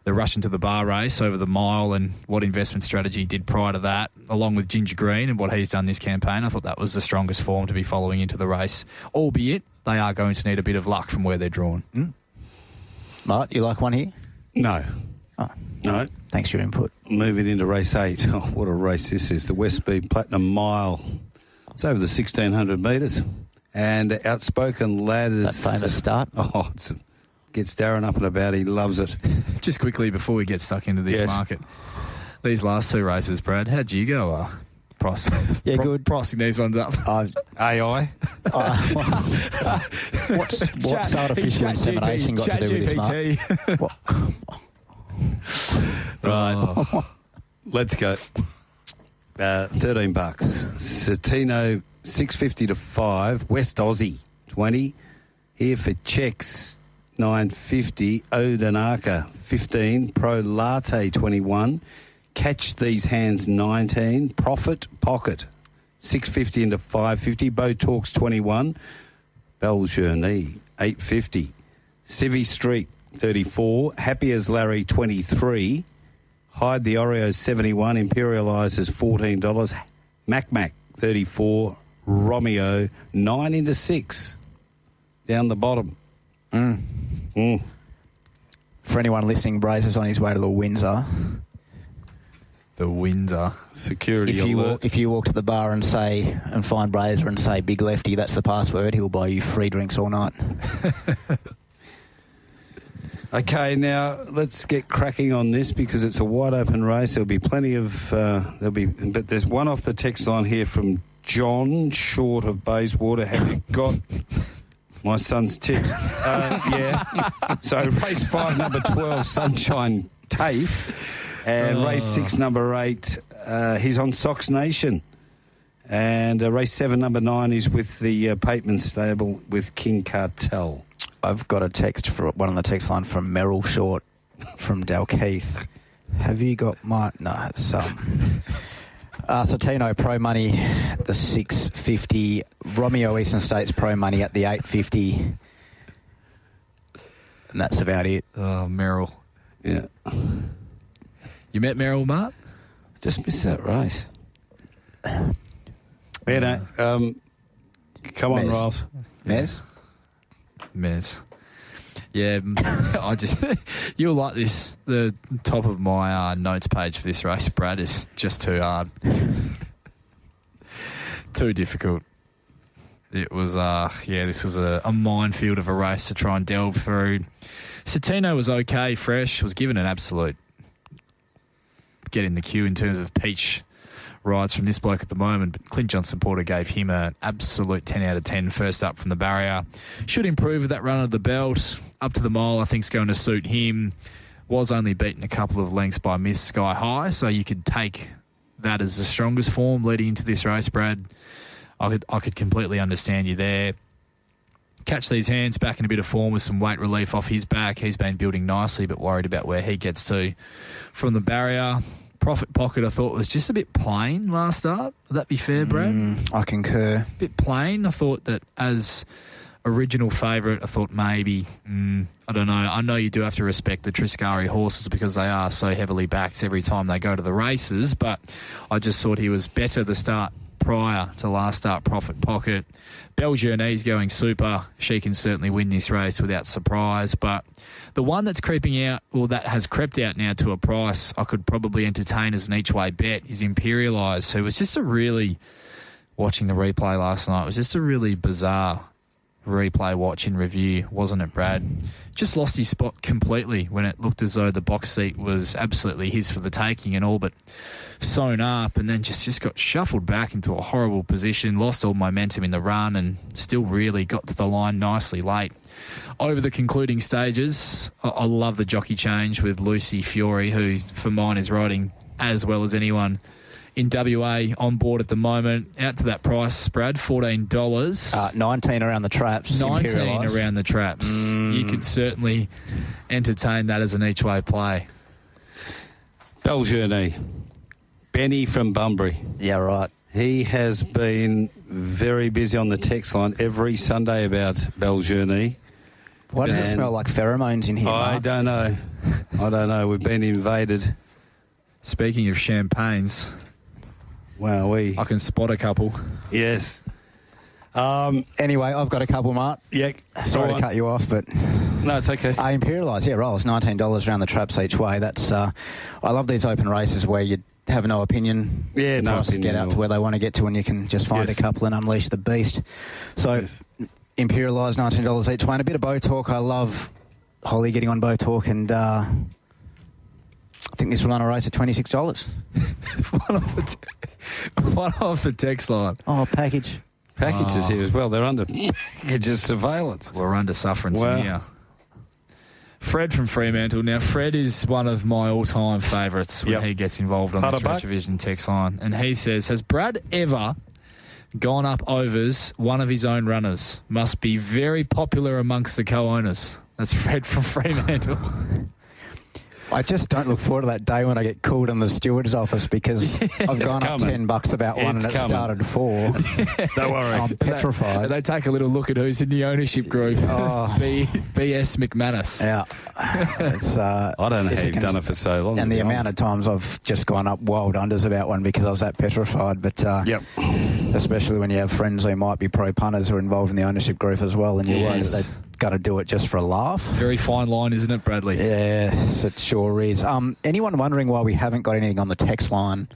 the rush into the bar race over the mile and what investment strategy did prior to that, along with Ginger Green and what he's done this campaign, I thought that was the strongest form to be following into the race, albeit they are going to need a bit of luck from where they're drawn. Mart, you like one here? No. Oh. No. Thanks for your input. Moving into race 8. Oh, what a race this is. The Westmead Platinum Mile. It's over the 1,600 metres. And Outspoken Lad is... That famous start. Oh, gets Darren up and about. He loves it. Just quickly, before we get stuck into this market, these last 2 races, Brad, how'd you go? Good. Pricing these ones up. AI? What's artificial insemination got to do with this, Mark? Right. Let's go. $13. Satino, 650 to 5. West Aussie, 20. Here for checks, 950. Odanaka, 15. Pro Latte, 21. Catch These Hands, 19. Profit Pocket, 650 into 550. Bo Talks, 21. Beljourney, 850. Civvy Street, 34. Happy as Larry, 23. Hide the Oreo, 71. Imperialisers, $14. Mac, 34. Romeo, 9 into 6. Down the bottom. For anyone listening, Braziers on his way to the Windsor. The Windsor. Security alert. If you walk to the bar and find Brazer and say Big Lefty, that's the password, he'll buy you free drinks all night. Okay, now let's get cracking on this because it's a wide open race. There'll be plenty of but there's one off the text line here from John, short of Bayswater. Have you got my son's tips? Yeah. So race 5, number 12, Sunshine TAFE. And race 6, number 8, he's on Sox Nation. And race 7, number 9, is with the Pateman stable with King Cartel. I've got a text for one on the text line from Merrill Short from Dalkeith. Have you got my... No, it's Satino Pro Money, the 650. Romeo Eastern States Pro Money at the 850. And that's about it. Oh, Merrill. Yeah. You met Merrill, Mark? Just missed that race. Yeah, no, come on, Riles. Mez. Yeah, you'll like this. The top of my notes page for this race, Brad, is just too hard. Too difficult. It was, this was a minefield of a race to try and delve through. Satino was okay, fresh, was given an absolute get in the queue in terms of peach rides from this bloke at the moment, but Clint Johnson Porter gave him an absolute 10 out of 10 first up from the barrier. Should improve with that run of the belt. Up to the mile, I think, is going to suit him. Was only beaten a couple of lengths by Miss Sky High, so you could take that as the strongest form leading into this race, Brad. I could completely understand you there. Catch these hands back in a bit of form with some weight relief off his back. He's been building nicely, but worried about where he gets to from the barrier. Profit Pocket, I thought, was just a bit plain last start. Would that be fair, Brad? I concur. A bit plain. I thought that as original favourite, I thought maybe, I don't know. I know you do have to respect the Triscari horses because they are so heavily backed every time they go to the races, but I just thought he was better the start prior to last start. Profit Pocket. Beljourney's going super. She can certainly win this race without surprise, but the one that's creeping out, or that has crept out now to a price I could probably entertain as an each-way bet is Imperialise, who was just watching the replay last night, it was just a really bizarre replay watch and review, wasn't it, Brad? Just lost his spot completely when it looked as though the box seat was absolutely his for the taking and all but sewn up, and then just got shuffled back into a horrible position, lost all momentum in the run, and still really got to the line nicely late. Over the concluding stages, I love the jockey change with Lucy Fiore, who for mine is riding as well as anyone in WA on board at the moment. Out to that price, Brad, $14. 19 around the traps. 19 around the traps. You could certainly entertain that as an each-way play. Beljourney. Benny from Bunbury. Yeah, right. He has been very busy on the text line every Sunday about Beljourney. Why does it smell like pheromones in here, I don't know. We've been invaded. Speaking of champagnes... Wow, I can spot a couple. Yes. Anyway, I've got a couple, Mark. Yeah. Sorry to cut you off, but... No, it's okay. Imperialise, rolls, $19 around the traps each way. That's I love these open races where you have no opinion. Yeah, no opinion. Get out to where they want to get to and you can just find a couple and unleash the beast. So, Imperialise, $19 each way. And a bit of Bow Talk. I love Holly getting on Bow Talk, and I think this will run a race at $26. One off the text line. Oh, package. Packages here as well. They're under packages surveillance. We're under sufferance here. Fred from Fremantle. Now, Fred is one of my all-time favourites when he gets involved on this Retrovision text line. And he says, has Brad ever gone up overs one of his own runners? Must be very popular amongst the co-owners. That's Fred from Fremantle. I just don't look forward to that day when I get called in the steward's office because I've gone up $10 about one and it started 4. Don't worry. I'm petrified. They take a little look at who's in the ownership group. BS McManus. Yeah. It's, I don't know how you've done it for so long. And the amount of times I've just gone up wild unders about one because I was that petrified. But especially when you have friends who might be pro punters who are involved in the ownership group as well, and you're worried that they going to do it just for a laugh. Very fine line, isn't it, Bradley? Yes, it sure is. Anyone wondering why we haven't got anything on the text line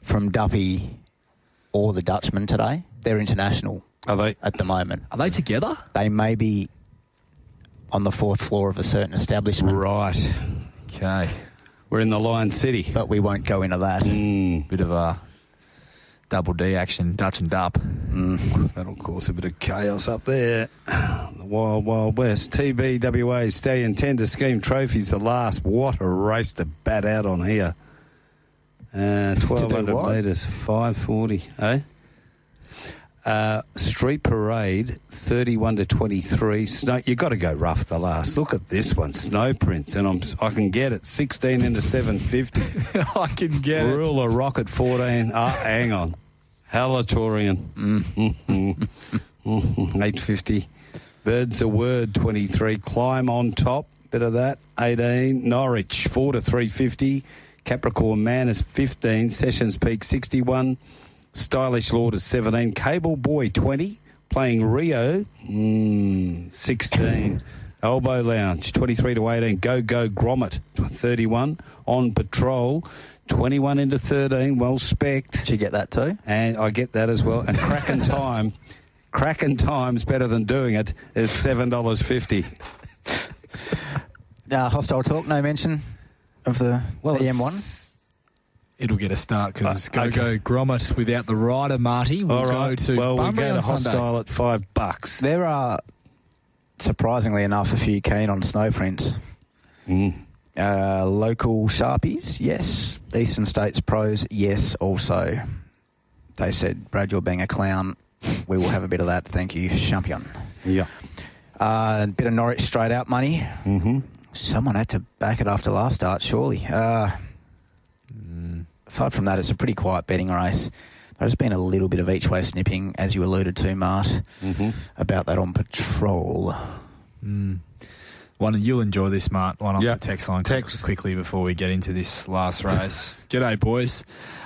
from Duppy or the Dutchman today? They're international. Are they? At the moment. Are they together? They may be on the fourth floor of a certain establishment. Right. Okay. We're in the Lion City. But we won't go into that. Bit of a double D action, Dutch and Dup. That'll cause a bit of chaos up there. The Wild Wild West. TBWA Stallion Tender Scheme Trophies, the last. What a race to bat out on here. 1,200 metres, 5:40. Street Parade, 31 to 23. Snow. You got to go rough the last. Look at this one, Snow Prince, and I can get it. 16 into 750. I can get it. Ruler Rocket 14. Hang on. Halatorian. 850. Birds a Word 23. Climb on Top. Bit of that. 18. Norwich 4 to 350. Capricorn Manus 15. Sessions Peak 61. Stylish Lord is 17. Cable Boy 20. Playing Rio 16. Elbow Lounge 23 to 18. Go Grommet 31. On Patrol 21 into 13. Well spec'd. Did you get that too? And I get that as well. And Kraken Time. Kraken Time's better than doing it is $7.50. Hostile Talk, no mention of the EM1? It'll get a start because it's Go Grommet without the rider, Marty. We'll go to Bunbury we go on to Hostile Sunday. at $5. There are, surprisingly enough, a few keen on snow prints. Local Sharpies, yes. Eastern States Pros, yes, also. They said, Brad, you're being a clown. We will have a bit of that. Thank you, champion. Yeah. A bit of Norwich straight out money. Someone had to back it after last start, surely. Aside from that, it's a pretty quiet betting race. There's been a little bit of each-way snipping, as you alluded to, Mart, about that on Patrol. You'll enjoy this, Mart. One off the text line quickly before we get into this last race. G'day, boys.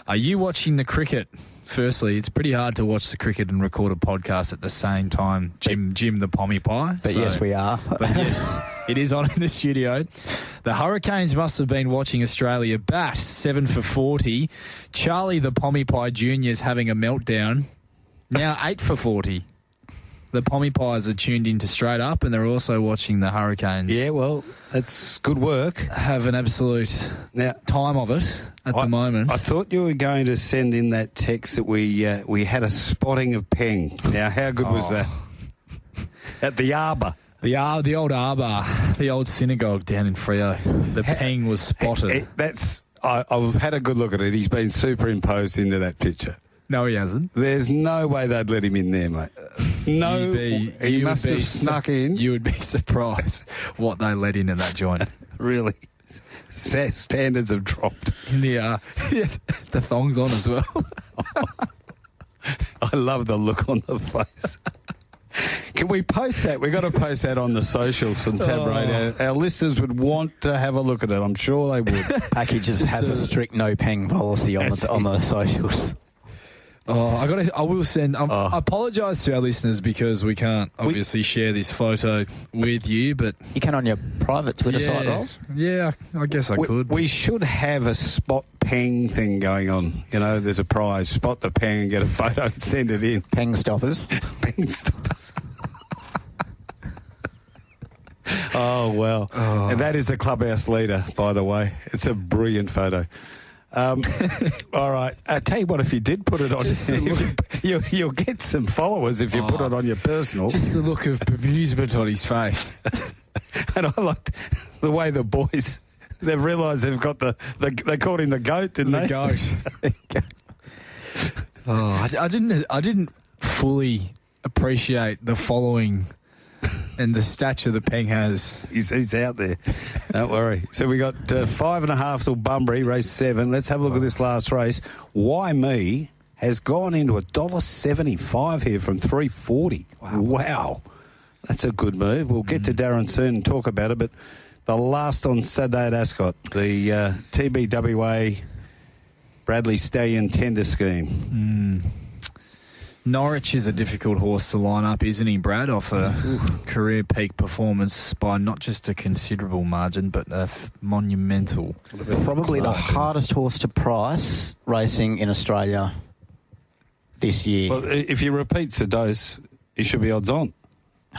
Are you watching the cricket? Firstly, it's pretty hard to watch the cricket and record a podcast at the same time. Jim the Pommy Pie. But yes, we are. But yes, it is on in the studio. The Hurricanes must have been watching Australia bat, 7 for 40. Charlie the Pommy Pie Jr. is having a meltdown. Now 8 for 40. The Pommy Pies are tuned into Straight Up, and they're also watching the Hurricanes. Yeah, well, that's good work. Have an absolute time of it at the moment. I thought you were going to send in that text that we had a spotting of Peng. Now, how good was that? At the Arbour. The old Arbour, the old synagogue down in Freo. The Peng was spotted. I've had a good look at it. He's been superimposed into that picture. No, he hasn't. There's no way they'd let him in there, mate. No, he must have snuck in. You would be surprised what they let in that joint. Really. Standards have dropped. The thong's on as well. I love the look on the face. Can we post that? We've got to post that on the socials from TABradio. Our listeners would want to have a look at it. I'm sure they would. Packages has a strict no peng policy on the socials. I will send. I apologise to our listeners because we can't obviously share this photo with you, but you can on your private Twitter site, Rolls. Yeah, I guess I could. We should have a spot peng thing going on. You know, there's a prize. Spot the peng and get a photo and send it in. Peng stoppers. Peng stoppers. Oh, well. And that is a clubhouse leader, by the way. It's a brilliant photo. All right. I tell you what, if you did put it on, you'll get some followers if you put it on your personal. Just the look of bemusement on his face. And I like the way the boys, they've realised they've got they called him the goat, didn't they? The goat. I didn't fully appreciate the following and the stature the Peng has. He's out there. Don't worry. So we got 5.5 till Bunbury, race 7. Let's have a look at this last race. Why Me has gone into $1.75 here from $3.40. Wow. That's a good move. We'll get to Darren soon and talk about it, but the last on Saturday at Ascot, the TBWA Bradley Stallion Tender Scheme. Norwich is a difficult horse to line up, isn't he, Brad? Off a career peak performance by not just a considerable margin, but a monumental. Probably the hardest horse to price racing in Australia this year. Well, if he repeats the dose, he should be odds on.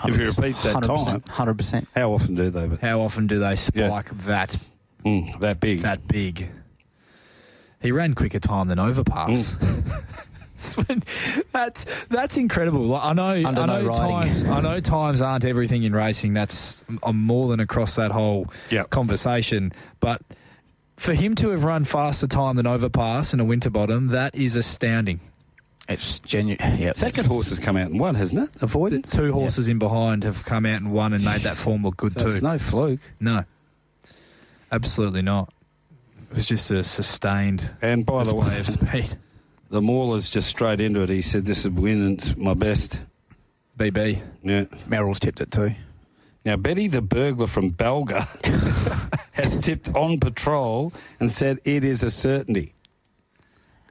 If he repeats that 100%, time. 100%. How often do they? How often do they spike that big? That big. He ran quicker time than Overpass. That's incredible. Like, I know times aren't everything in racing. I'm more than across that whole conversation. But for him to have run faster time than Overpass in a Winterbottom, that is astounding. It's genuine. Yep. Second horse has come out and won, hasn't it? Avoidance. Two horses in behind have come out and won and made that form look good too. It's no fluke. No, absolutely not. It was just a sustained and by the way of speed. The Mauler's just straight into it. He said, "This is win and it's my best." BB. Yeah. Merrill's tipped it too. Now, Betty the burglar from Belga has tipped On Patrol and said it is a certainty.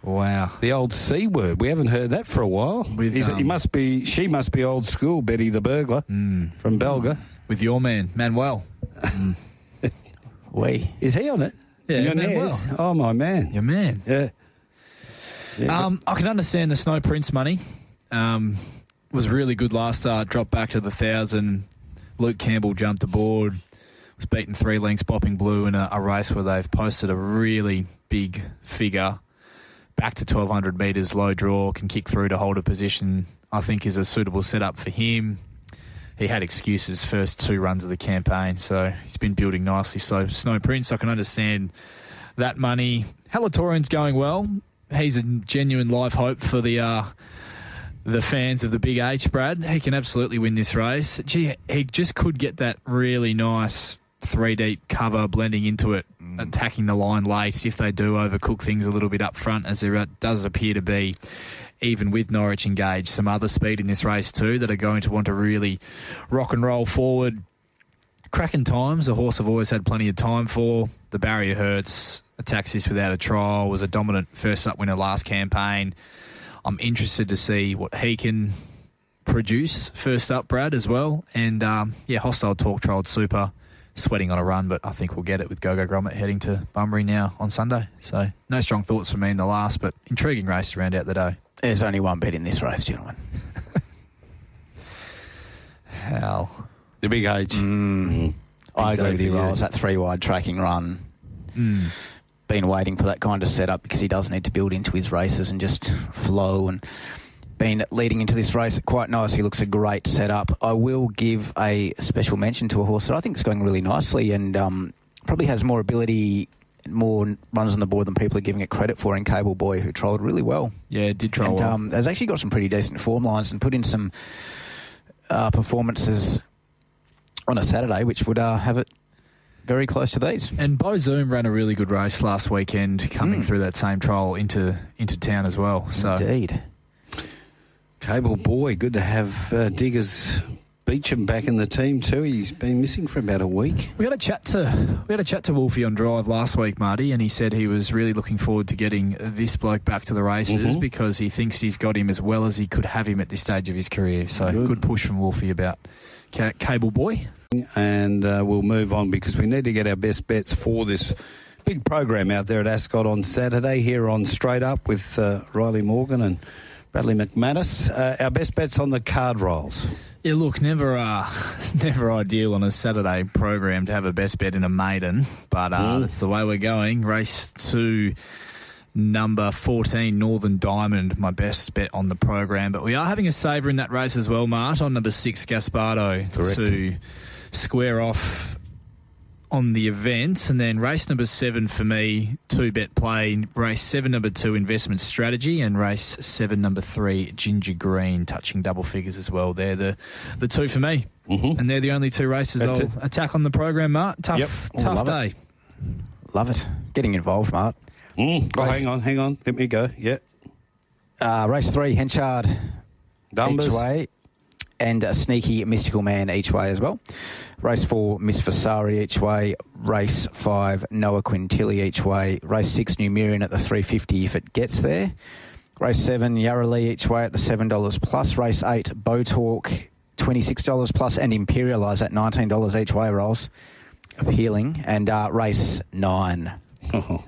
Wow. The old C word. We haven't heard that for a while. She must be old school, Betty the burglar from Belga. With your man, Manuel. Is he on it? Yeah, Manuel. Oh, my man. Your man. Yeah. I can understand the Snow Prince money. Was really good last start, dropped back to the 1,000. Luke Campbell jumped aboard, was beaten 3 lengths, bopping blue in a race where they've posted a really big figure. Back to 1,200 metres, low draw, can kick through to hold a position, I think is a suitable setup for him. He had excuses first 2 runs of the campaign, so he's been building nicely. So Snow Prince, I can understand that money. Halatorian's going well. He's a genuine live hope for the fans of the Big H, Brad. He can absolutely win this race. Gee, he just could get that really nice 3-deep cover blending into it, attacking the line late if they do overcook things a little bit up front, as there does appear to be, even with Norwich engaged, some other speed in this race too that are going to want to really rock and roll forward. Cracking times, a horse I've always had plenty of time for. The barrier hurts, attacks this without a trial, was a dominant first up winner last campaign. I'm interested to see what he can produce first up, Brad, as well. And, Hostile Talk trialled super, sweating on a run, but I think we'll get it with Go-Go Grommet heading to Bunbury now on Sunday. So no strong thoughts for me in the last, but intriguing race to round out the day. There's only one bet in this race, gentlemen. Hell. The Big H. I agree with you, Ross. That 3-wide tracking run. Been waiting for that kind of setup because he does need to build into his races and just flow, and been leading into this race quite nice. He looks a great setup. I will give a special mention to a horse that I think is going really nicely and probably has more ability, more runs on the board than people are giving it credit for, in Cable Boy, who trolled really well. Yeah, did troll well. Has actually got some pretty decent form lines and put in some performances on a Saturday, which would have it very close to these. And Bo Zoom ran a really good race last weekend, coming through that same trial into town as well. So. Indeed. Cable Boy, good to have Diggers Beecham back in the team too. He's been missing for about a week. We had a chat to Wolfie on Drive last week, Marty, and he said he was really looking forward to getting this bloke back to the races because he thinks he's got him as well as he could have him at this stage of his career. So good push from Wolfie about Cable Boy. And we'll move on because we need to get our best bets for this big program out there at Ascot on Saturday here on Straight Up with Rylie Morgan and Bradley McManus. Our best bets on the card rolls. Yeah, look, never ideal on a Saturday program to have a best bet in a maiden, but that's the way we're going. Race 2, number 14, Northern Diamond, my best bet on the program. But we are having a saver in that race as well, Mart, on number 6, Gaspardo. Correct. To square off on the event. And then race number 7 for me, 2-bet play. Race 7, number 2, Investment Strategy, and race 7, number 3, Ginger Green, touching double figures as well. They're the 2 for me. And they're the only 2 races I'll attack on the program, Mart. Tough day. Love it. Getting involved, Mart. Hang on. Let me go. Race 3, Henchard Numbers. Each way, and a Sneaky Mystical Man each way as well. Race 4, Miss Vasari each way. Race 5, Noah Quintilly each way. Race 6, Numerian at the 350 if it gets there. Race 7, Yarralee each way at the $7 plus. Race 8, Botalk, $26 plus, and Imperialise at $19 each way, Rolls. Appealing. And race 9,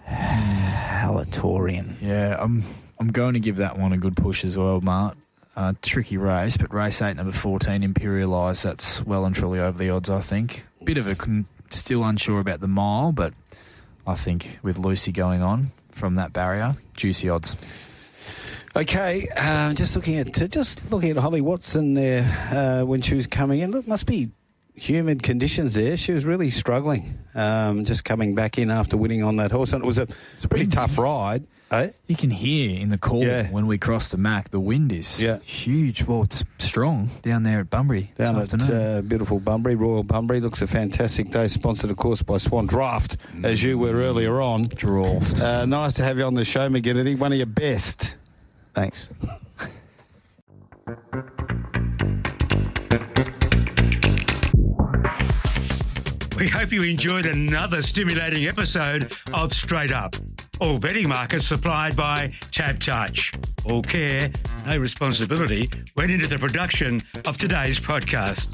Halatorian. Yeah, I'm going to give that one a good push as well, Mart. Tricky race, but race 8, number 14, Imperialise, that's well and truly over the odds, I think. Bit of still unsure about the mile, but I think with Lucy going on from that barrier, juicy odds. Okay, just looking at Holly Watson there when she was coming in. Look, must be humid conditions there. She was really struggling, just coming back in after winning on that horse. And it was a pretty tough ride. Eh? You can hear in the call when we cross the Mac, the wind is huge. Well, it's strong down there at Bunbury. Down at beautiful Bunbury, Royal Bunbury. Looks a fantastic day, sponsored, of course, by Swan Draft, as you were earlier on. Draft. Nice to have you on the show, McGinnity. One of your best. Thanks. We hope you enjoyed another stimulating episode of Straight Up. All betting markets supplied by Tab Touch. All care, no responsibility went into the production of today's podcast.